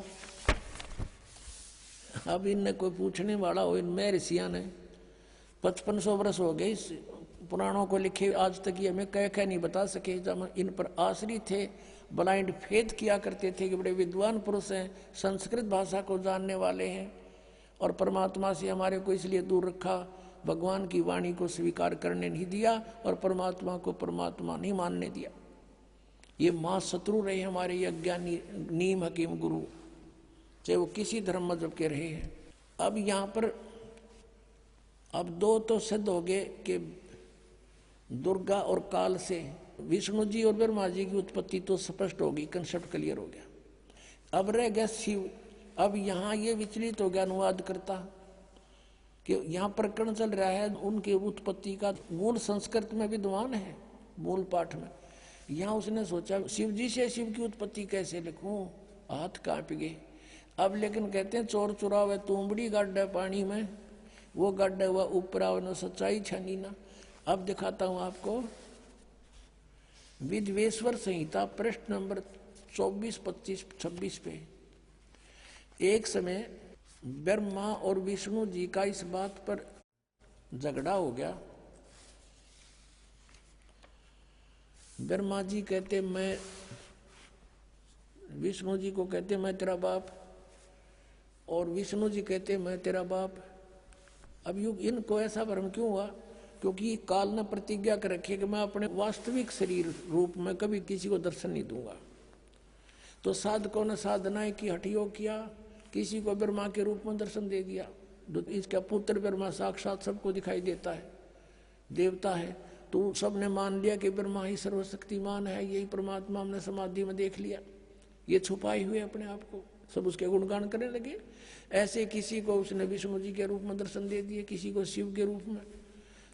E: अब इनने कोई पूछने वाला हो, इनमें ऋषियां ने 5500 वर्ष हो गए इस पुराणों को लिखे, आज तक ये हमें कह नहीं बता सके। जब इन पर आश्रित थे, ब्लाइंड फेथ किया करते थे कि बड़े विद्वान पुरुष हैं, संस्कृत भाषा को जानने वाले हैं, और परमात्मा से हमारे को इसलिए दूर रखा, भगवान की वाणी को स्वीकार करने नहीं दिया और परमात्मा को परमात्मा नहीं मानने दिया। ये महाशत्रु रहे हमारे ये अज्ञानी नीम हकीम गुरु, चाहे वो किसी धर्म मजहब के रहे हैं। अब यहाँ पर अब 2 तो सिद्ध हो गए कि दुर्गा और काल से विष्णु जी और ब्रह्मा जी की उत्पत्ति तो स्पष्ट होगी, कंसेप्ट क्लियर हो गया। अब रह गया शिव। अब यहाँ ये विचलित हो गया अनुवाद करता कि यहाँ प्रकरण चल रहा है उनके उत्पत्ति का, मूल संस्कृत में विद्वान है मूल पाठ में। यहाँ उसने सोचा शिव जी से शिव की उत्पत्ति कैसे लिखूं, हाथ कांप गए। अब लेकिन कहते हैं चोर चुरावे तुमड़ी गड्ढा पानी में, वो गड्ढा हुआ ऊपर आवनो सच्चाई छानी ना। अब दिखाता हूं आपको विद्वेश्वर संहिता पृष्ठ नंबर 24, 25, 26 पे। एक समय ब्रह्मा और विष्णु जी का इस बात पर झगड़ा हो गया। ब्रह्मा जी कहते मैं, विष्णु जी को कहते मैं तेरा बाप, और विष्णु जी कहते मैं तेरा बाप। अब युग इनको ऐसा भ्रम क्यों हुआ? क्योंकि काल ने प्रतिज्ञा कर रखी है कि मैं अपने वास्तविक शरीर रूप में कभी किसी को दर्शन नहीं दूंगा। तो साधकों ने साधनाएं की, हठयोग किया, किसी को ब्रह्मा के रूप में दर्शन दे दिया। इसका पुत्र ब्रह्मा साक्षात सबको दिखाई देता है, देवता है। तो सबने मान लिया कि ब्रह्मा ही सर्वशक्तिमान है, यही परमात्मा हमने समाधि में देख लिया। ये छुपाए हुए अपने आप को सब उसके गुणगान करने लगे। ऐसे किसी को उसने विष्णु जी के रूप में दर्शन दे दिए, किसी को शिव के रूप में।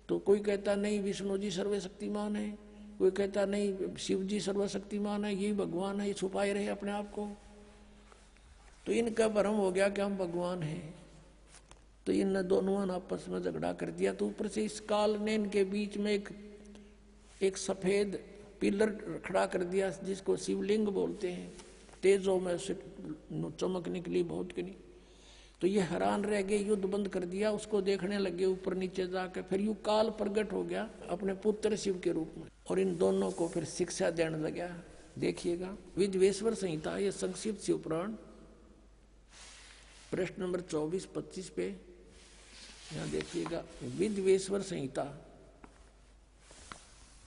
E: तो कोई कहता नहीं विष्णु जी सर्वशक्तिमान है, कोई कहता नहीं शिव जी सर्वशक्तिमान है, यही भगवान है, ये छुपाए रहे अपने आप को। तो इनका भ्रम हो गया कि हम भगवान हैं। तो इन दोनों ने आपस में झगड़ा कर दिया। तो ऊपर से इस काल ने इनके बीच में एक सफेद पिलर खड़ा कर दिया, जिसको शिवलिंग बोलते हैं। तेजों में से चमक निकली बहुत की। तो ये हैरान रह गए, युद्ध बंद कर दिया, उसको देखने लगे ऊपर नीचे जाकर। फिर यू काल प्रकट हो गया अपने पुत्र शिव के रूप में, और इन दोनों को फिर शिक्षा देने लगा। देखिएगा विद्वेश्वर संहिता, ये संक्षिप्त शिव पुराण, प्रश्न नंबर 24-25 पे यहाँ देखिएगा विद्वेश्वर संहिता।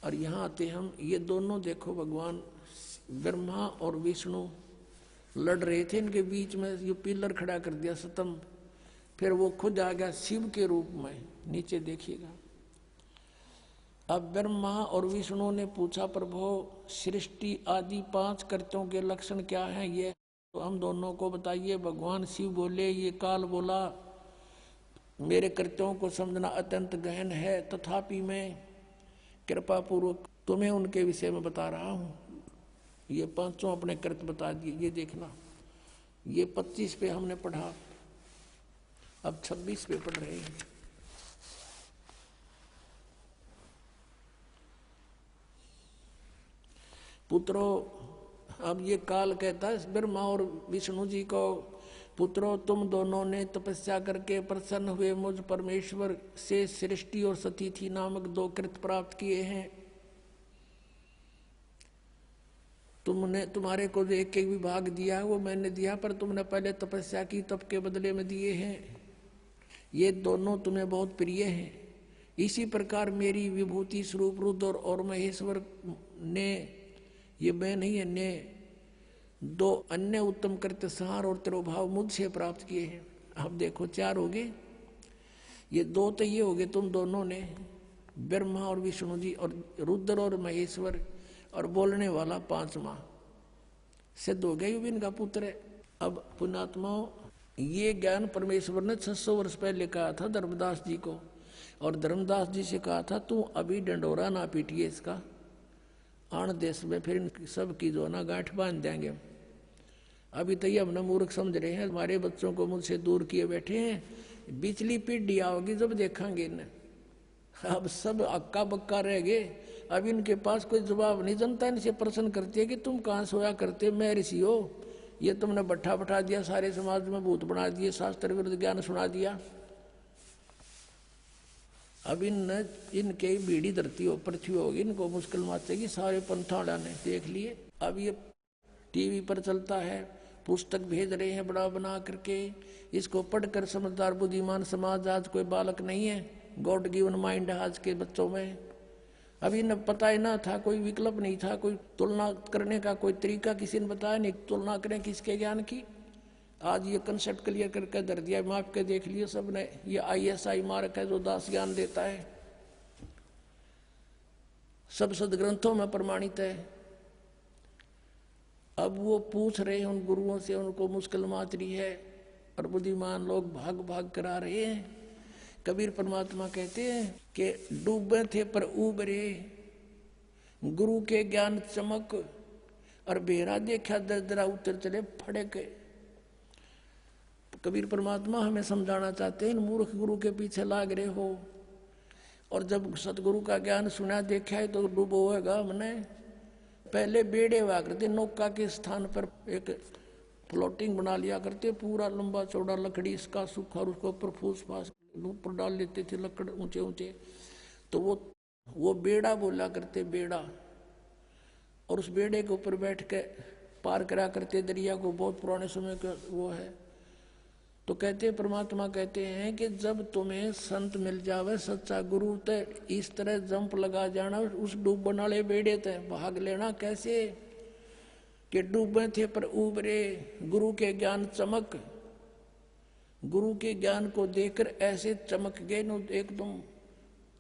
E: और यहाँ आते हम, ये दोनों देखो भगवान ब्रह्मा और विष्णु लड़ रहे थे, इनके बीच में ये पिलर खड़ा कर दिया स्तंभ। फिर वो खुद आ गया शिव के रूप में। नीचे देखिएगा, अब ब्रह्मा और विष्णु ने पूछा, प्रभु सृष्टि आदि 5 कृत्यों के लक्षण क्या हैं? ये तो हम दोनों को बताइए। भगवान शिव बोले, ये काल बोला, मेरे कृत्यों को समझना अत्यंत गहन है, तथापि मैं कृपा पूर्वक तुम्हें उनके विषय में बता रहा हूँ। ये 5 अपने कृत्य बता दिए। ये देखना, ये 25 पे हमने पढ़ा, अब 26 पे पढ़ रहे हैं। पुत्रों, अब ये काल कहता है ब्रह्मा और विष्णु जी को, पुत्रों तुम दोनों ने तपस्या करके प्रसन्न हुए मुझ परमेश्वर से सृष्टि और सतीथि नामक 2 कृत्य प्राप्त किए हैं। तुमने, तुम्हारे को जो एक विभाग दिया है वो मैंने दिया, पर तुमने पहले तपस्या की, तप के बदले में दिए हैं। ये दोनों तुम्हें बहुत प्रिय हैं। इसी प्रकार मेरी विभूति स्वरूप रुद्र और महेश्वर ने, ये मैं नहीं है, ने 2 अन्य उत्तम कृत्य संहार और तिरोभाव मुझसे प्राप्त किए हैं। अब देखो 4 हो गए, ये 2 तो ये हो गए तुम दोनों ने, ब्रह्मा और विष्णु जी, और रुद्र और महेश्वर, और बोलने वाला 5वां सिद्ध हो गया, युविन का पुत्र है। अब पुण्यात्माओं, ये ज्ञान परमेश्वर ने 600 वर्ष पहले कहा था धर्मदास जी को, और धर्मदास जी से कहा था तू अभी डंडोरा ना पीटिए इसका, आन देश में फिर सब की जो ना गांठ बांध देंगे। अभी तो ये हमने मूर्ख समझ रहे हैं, हमारे बच्चों को मुझसे दूर किए बैठे हैं। बिचली पीढ़ी आओगी जब देखेंगे इन्हें। अब सब अक्का बक्का रह गए, अब इनके पास कोई जवाब नहीं। जनता इनसे प्रश्न करती है कि तुम कहाँ सोया करते, मैं ऋषि हो, ये तुमने बैठा दिया, सारे समाज में भूत बना दिए, शास्त्र विरुद्ध ज्ञान सुना दिया। अब इनके बीड़ी धरती हो पृथ्वी होगी, इनको मुश्किल माचेगी। सारे पंथाड़ा ने देख लिए। अब ये टीवी पर चलता है, पुस्तक भेज रहे हैं बड़ा बना करके, इसको पढ़कर समझदार बुद्धिमान समाज आज कोई बालक नहीं है। गॉड गिवन माइंड है आज के बच्चों में। अभी न पता ही ना था, कोई विकल्प नहीं था, कोई तुलना करने का कोई तरीका किसी ने बताया नहीं, तुलना करें किसके ज्ञान की। आज ये कंसेप्ट क्लियर करके धर दिया, माप के देख लिए सबने। ये ISI मार्क है जो दास ज्ञान देता है, सब सदग्रंथों में प्रमाणित है। अब वो पूछ रहे हैं उन गुरुओं से, उनको मुश्किल माच रही है, और बुद्धिमान लोग भाग भाग करा रहे हैं। कबीर परमात्मा कहते हैं कि डूबे थे पर उबरे, गुरु के ज्ञान चमक, और बेरा देखा दरदरा उतर चले फड़क। कबीर परमात्मा हमें समझाना चाहते हैं, इन मूर्ख गुरु के पीछे लाग रहे हो, और जब सतगुरु का ज्ञान सुना देखा है तो डूबो होगा हमने। पहले बेड़े हुआ करते, नौका के स्थान पर एक फ्लोटिंग बना लिया करते, पूरा लंबा चौड़ा लकड़ी इसका सूखा, और उसको ऊपर फूस फास ऊपर डाल लेते थे लकड़ ऊंचे ऊंचे, तो वो बेड़ा बोला करते, बेड़ा। और उस बेड़े के ऊपर बैठ के पार करा करते दरिया को, बहुत पुराने समय का वो है। तो कहते परमात्मा कहते हैं कि जब तुम्हें संत मिल जावे सच्चा गुरु, तो इस तरह जंप लगा जाना उस डूबने वाले बेड़े ते, भाग लेना। कैसे कि डूबे थे पर उबरे, गुरु के ज्ञान चमक, गुरु के ज्ञान को देखकर ऐसे चमक गए, एकदम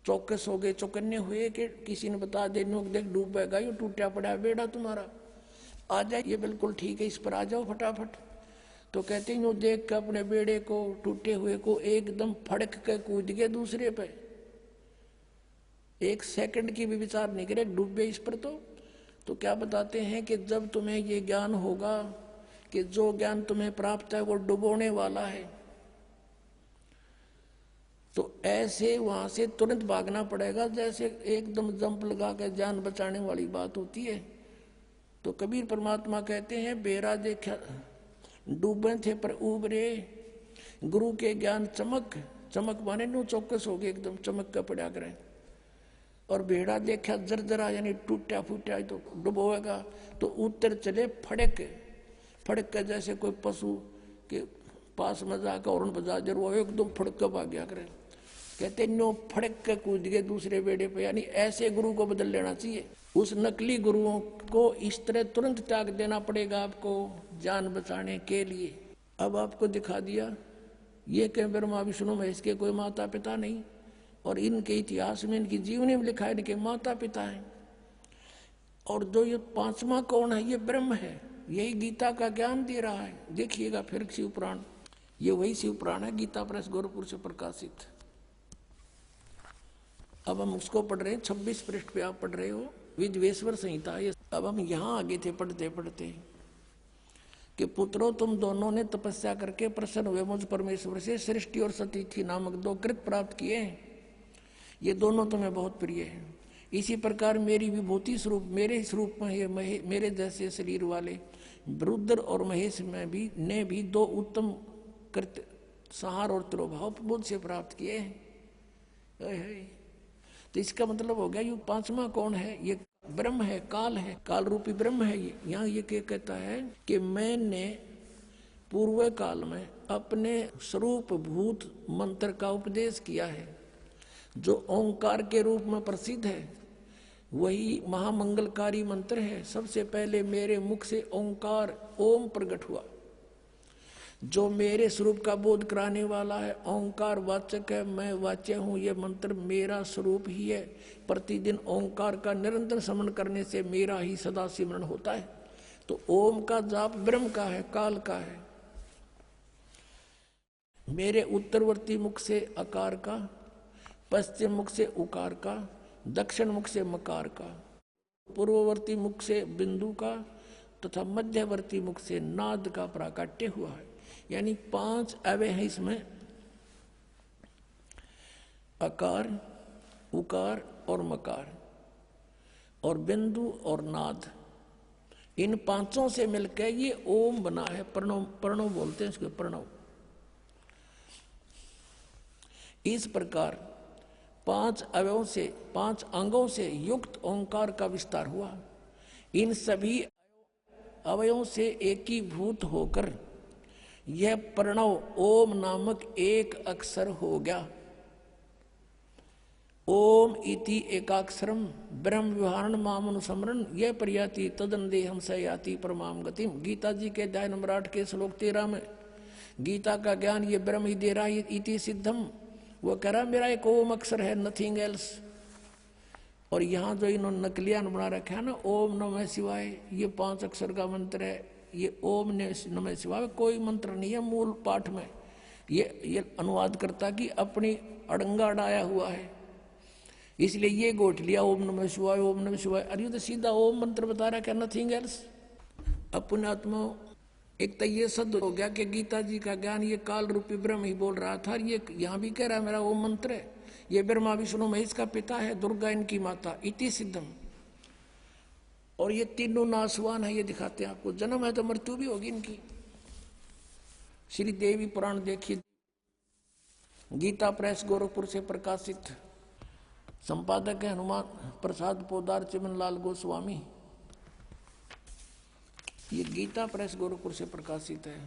E: चौकस हो गए, चौकन्ने हुए कि किसी ने बता दे, देख डूबेगा, ये टूटा पड़ा बेड़ा तुम्हारा, आ जाए, ये बिल्कुल ठीक है, इस पर आ जाओ फटाफट। तो कहते हैं यूं देख कर अपने बेड़े को, टूटे हुए को, एकदम फड़क के कूद गए दूसरे पे। एक सेकंड की भी विचार नहीं करे, डूबे इस पर। तो क्या बताते हैं कि जब तुम्हें ये ज्ञान होगा कि जो ज्ञान तुम्हें प्राप्त है वो डुबोने वाला है, तो ऐसे वहां से तुरंत भागना पड़ेगा, जैसे एकदम जंप लगा कर जान बचाने वाली बात होती है। तो कबीर परमात्मा कहते हैं, बेरा देखा डूबे थे पर उबरे, गुरु के ज्ञान चमक, चमक माने नो चौकस हो गए, एकदम चमक का पड़ा करें। और बेड़ा देखा जरजरा, यानी टूटा फूटा तो डुबोएगा। तो उत्तर चले फड़क, फड़क के जैसे कोई पशु के पास में जाकर हॉर्न बजा जर वो एकदम फड़क कर भाग गया करे। कहते नो फड़क के कूद गए दूसरे बेड़े पे, यानी ऐसे गुरु को बदल लेना चाहिए। उस नकली गुरुओं को इस तरह तुरंत त्याग देना पड़ेगा आपको जान बचाने के लिए। अब आपको दिखा दिया ये कि ब्रह्मा विष्णु महेश के कोई माता पिता नहीं, और इनके इतिहास में इनकी जीवनी में लिखा है इनके माता पिता हैं। और जो ये पांचवा कौन है, ये ब्रह्म है, यही गीता का ज्ञान दे रहा है। देखिएगा फिर शिव पुराण, ये वही शिव पुराण है, गीता प्रेस गोरखपुर से प्रकाशित। अब हम उसको पढ़ रहे हैं, 26 पृष्ठ पे आप पढ़ रहे हो, विद्वेश्वर संहिता। ये अब हम यहाँ आगे थे पढ़ते पढ़ते कि पुत्रों तुम दोनों ने तपस्या करके प्रसन्न हुए मुझ परमेश्वर से सृष्टि और सतीथि नामक 2 कृत प्राप्त किए हैं। ये दोनों तुम्हें बहुत प्रिय हैं। इसी प्रकार मेरी विभूति स्वरूप, मेरे स्वरूप में ये मेरे जैसे शरीर वाले रुद्र और महेश में भी ने भी 2 उत्तम कृत संहार और तिरोभाव मुझसे प्राप्त किए हैं। तो इसका मतलब हो गया ये 5वां कौन है, ये ब्रह्म है, काल है, काल रूपी ब्रह्म है। ये यहाँ ये क्या कहता है कि मैंने पूर्व काल में अपने स्वरूप भूत मंत्र का उपदेश किया है, जो ओंकार के रूप में प्रसिद्ध है। वही महामंगलकारी मंत्र है। सबसे पहले मेरे मुख से ओंकार ओम प्रकट हुआ, जो मेरे स्वरूप का बोध कराने वाला है। ओंकार वाचक है, मैं वाच्य हूँ। ये मंत्र मेरा स्वरूप ही है। प्रतिदिन ओंकार का निरंतर स्मरण करने से मेरा ही सदा सिमरण होता है। तो ओम का जाप ब्रह्म का है, काल का है। मेरे उत्तरवर्ती मुख से अकार का, पश्चिम मुख से उकार का, दक्षिण मुख से मकार का, पूर्ववर्ती मुख से बिंदु का तथा मध्यवर्ती मुख से नाद का प्राकट्य हुआ है। यानी 5 अवय हैं इसमें, अकार, उकार और मकार और बिंदु और नाद। इन 5 से मिलकर ये ओम बना है। प्रणव, प्रणव बोलते हैं इसको, प्रणव। इस प्रकार 5 अवयों से, 5 अंगों से युक्त ओंकार का विस्तार हुआ। इन सभी अवयों से एकीभूत होकर यह प्रणव ओम नामक एक अक्षर हो गया। ओम इति एकाक्षरम ब्रह्म विहारण मामनुसमरण यह प्रयाति तदन्देहम सयाति परमाम गतिम। गीता जी के अध्याय नंबर 8 के श्लोक 13 में गीता का ज्ञान ये ब्रह्म ही दे रहा है। इति सिद्धम, वो कह रहा मेरा एक ओम अक्षर है, नथिंग एल्स। और यहाँ जो इन्होंने नकलियान बना रखा है ना, ओम नमः शिवाय, ये 5 अक्षर का मंत्र है। ये ओम नमः शिवाय कोई मंत्र नहीं है मूल पाठ में। ये अनुवाद करता कि अपनी अड़ंगा अड़ाया हुआ है, इसलिए ये गोट लिया ओम नमः शिवाय, ओम नमः शिवाय। अरे तो सीधा ओम मंत्र बता रहा, क्या नथिंग एल्स। अपने आत्मा एक तो ये सद हो गया कि गीता जी का ज्ञान ये काल रूपी ब्रह्म ही बोल रहा था। ये यहाँ भी कह रहा है मेरा ओम मंत्र है। ये ब्रह्मा विष्णु महेश का पिता है, दुर्गा इनकी माता, इति सिद्धम। और ये तीनों नासवान है, ये दिखाते हैं आपको। जन्म है तो मृत्यु भी होगी इनकी। श्री देवी पुराण देखिए, गीता प्रेस गोरखपुर से प्रकाशित। संपादक है हनुमान प्रसाद पोदार चिमनलाल गोस्वामी। ये गीता प्रेस गोरखपुर से प्रकाशित है।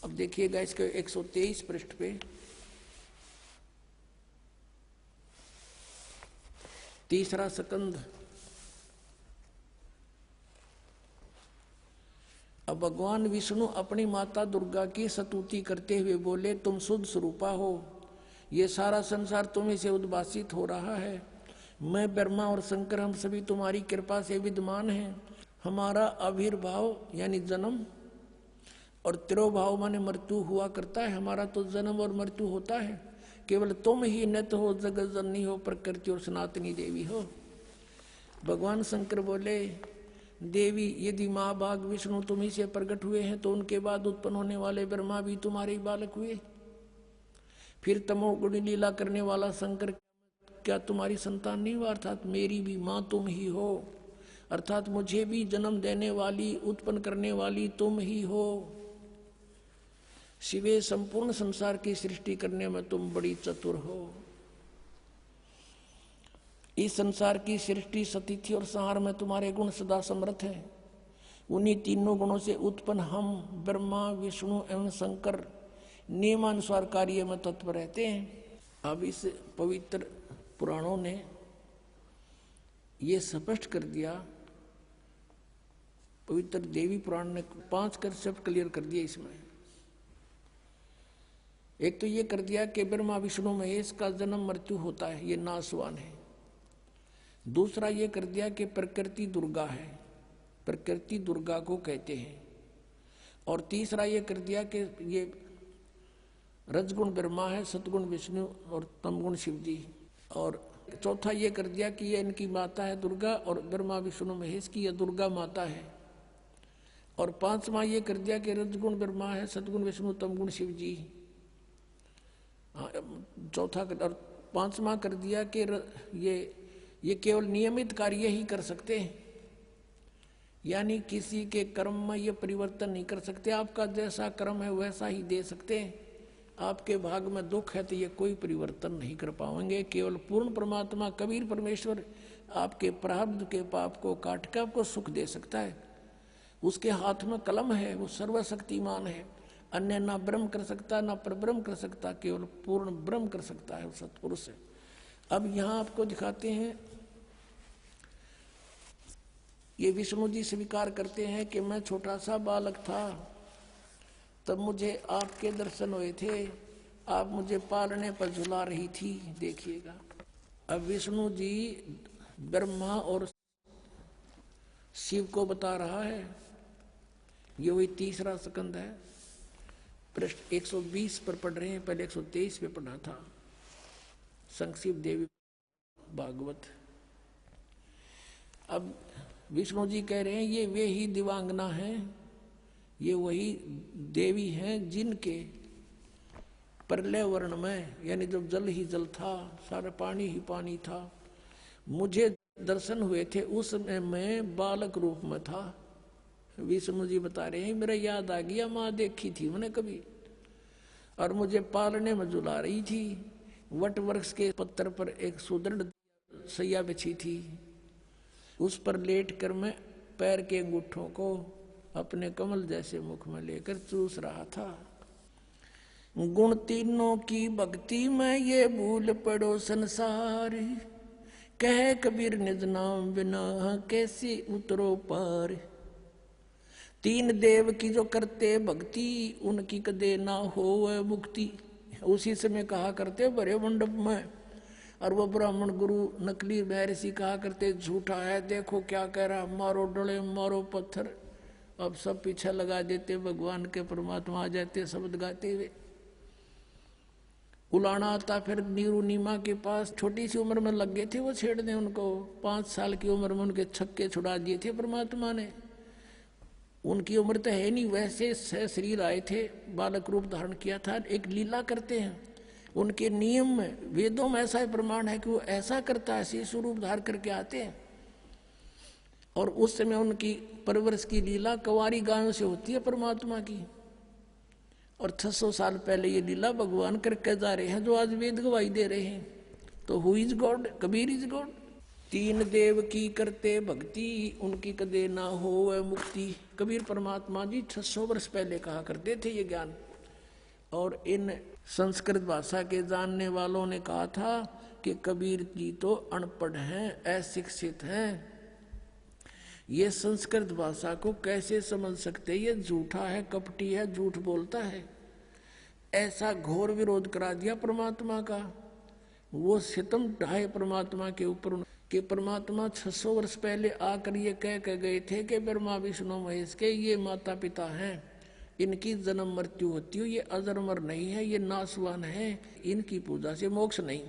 E: अब देखिएगा इसके 123 पृष्ठ पे, तीसरा स्कंद। अब भगवान विष्णु अपनी माता दुर्गा की स्तुति करते हुए बोले, तुम शुद्ध स्वरूपा हो, ये सारा संसार तुम्हीं से उद्भासित हो रहा है। मैं ब्रह्मा और शंकर हम सभी तुम्हारी कृपा से विद्यमान हैं। हमारा आविर्भाव यानी जन्म और तिरोभाव माने मृत्यु हुआ करता है। हमारा तो जन्म और मृत्यु होता है, केवल तुम ही नित हो, जगत जननी हो, प्रकृति और सनातनी देवी हो। भगवान शंकर बोले, देवी यदि माँ बाग विष्णु तुम्ही से प्रकट हुए हैं तो उनके बाद उत्पन्न होने वाले ब्रह्मा भी तुम्हारे ही बालक हुए। फिर तमोगुणी लीला करने वाला शंकर क्या तुम्हारी संतान नहीं हुआ? अर्थात मेरी भी माँ तुम ही हो, अर्थात मुझे भी जन्म देने वाली, उत्पन्न करने वाली तुम ही हो। शिवे संपूर्ण संसार की सृष्टि करने में तुम बड़ी चतुर हो। इस संसार की सृष्टि, सतिथि और संहार में तुम्हारे गुण सदा समर्थ है। उन्हीं तीनों गुणों से उत्पन्न हम ब्रह्मा, विष्णु एवं शंकर नियमानुसार कार्य में तत्पर रहते हैं। अब इस पवित्र पुराणों ने ये स्पष्ट कर दिया, पवित्र देवी पुराण ने 5 कंसेप्ट क्लियर कर दिया इसमें। एक तो ये कर दिया कि ब्रह्मा विष्णु महेश का जन्म मृत्यु होता है, ये नाशवान है। दूसरा ये कर दिया कि प्रकृति दुर्गा है, प्रकृति दुर्गा को कहते हैं। और तीसरा ये कर दिया कि ये रजगुण ब्रह्मा है, सतगुण विष्णु और तमगुण शिव जी। और चौथा ये कर दिया कि ये इनकी माता है दुर्गा, और ब्रह्मा विष्णु महेश की यह दुर्गा माता है। और पांचवा ये कर दिया कि रजगुण ब्रह्मा है, सतगुण विष्णु, तमगुण शिव जी। चौथा और पांचवा कर दिया कि ये केवल नियमित कार्य ही कर सकते हैं, यानी किसी के कर्म में ये परिवर्तन नहीं कर सकते। आपका जैसा कर्म है वैसा ही दे सकते हैं। आपके भाग में दुख है तो ये कोई परिवर्तन नहीं कर पाएंगे। केवल पूर्ण परमात्मा कबीर परमेश्वर आपके प्रारब्ध के पाप को काट के आपको सुख दे सकता है। उसके हाथ में कलम है, वो सर्वशक्तिमान है। अन्य ना ब्रह्म कर सकता, ना परब्रह्म कर सकता, केवल पूर्ण ब्रह्म कर सकता है, सत्पुरुष है। अब यहाँ आपको दिखाते हैं, ये विष्णु जी स्वीकार करते हैं कि मैं छोटा सा बालक था तब मुझे आपके दर्शन हुए थे, आप मुझे पालने पर झुला रही थी। देखिएगा, अब विष्णु जी ब्रह्मा और शिव को बता रहा है। ये वही तीसरा स्कंद है, पृष्ठ 120 पर पढ़ रहे हैं, पहले 123 पे पढ़ा था। संक्षिप्त देवी भागवत। अब विष्णु जी कह रहे हैं ये वे ही दिवांगना हैं, ये वही देवी हैं जिनके प्रलय वर्ण में, यानी जब जल ही जल था, सारा पानी ही पानी था, मुझे दर्शन हुए थे। उस समय मैं बालक रूप में था। विष्णु जी बता रहे हैं मेरा याद आ गया, माँ देखी थी मैंने कभी, और मुझे पालने में झुला रही थी। वट वृक्ष के पत्थर पर एक सुदृढ़ सैया बिछी थी, उस पर लेट कर मैं पैर के अंगूठों को अपने कमल जैसे मुख में लेकर चूस रहा था। गुण तीनों की भक्ति में ये भूल पड़ो संसार, कह कबीर निज नाम बिना कैसे उतरो पार। तीन देव की जो करते भक्ति, उनकी कदे ना हो मुक्ति। उसी समय कहा करते बड़े मंडप में, और वो ब्राह्मण गुरु नकली महर्षि कहा करते झूठा है, देखो क्या कह रहा, मारो डले मारो पत्थर। अब सब पीछे लगा देते, भगवान के परमात्मा आ जाते शब्द गाते हुए। उलाना आता फिर नीरू नीमा के पास, छोटी सी उम्र में लग गए थे वो छेड़ने उनको। 5 साल की उम्र में उनके छक्के छुड़ा दिए थे परमात्मा ने। उनकी उम्र तो है नहीं, वैसे शरीर आए थे, बालक रूप धारण किया था। एक लीला करते हैं उनके नियम में, वेदों में ऐसा प्रमाण है कि वो ऐसा करता है, शिशु रूप धारण करके आते हैं। और उस समय उनकी परवरिश की लीला कुंवारी गायों से होती है परमात्मा की। और 600 साल पहले ये लीला भगवान करके जा रहे हैं, जो आज वेद गवाही दे रहे हैं। तो who is God? Kabir is God. तीन देव की करते भक्ति, उनकी कदे ना हो मुक्ति। कबीर परमात्मा जी 600 वर्ष पहले कहा करते थे ये ज्ञान। और इन संस्कृत भाषा के जानने वालों ने कहा था कि कबीर जी तो अनपढ़ हैं, अशिक्षित हैं, ये संस्कृत भाषा को कैसे समझ सकते, ये झूठा है, कपटी है, झूठ बोलता है। ऐसा घोर विरोध करा दिया परमात्मा का। वो सितम ढाए परमात्मा के ऊपर कि परमात्मा 600 वर्ष पहले आकर ये कह के गए थे कि ब्रह्मा विष्णु महेश के ये माता पिता हैं, इनकी जन्म मृत्यु होती हो, ये अजरमर नहीं है, ये नासवान है, इनकी पूजा से मोक्ष नहीं।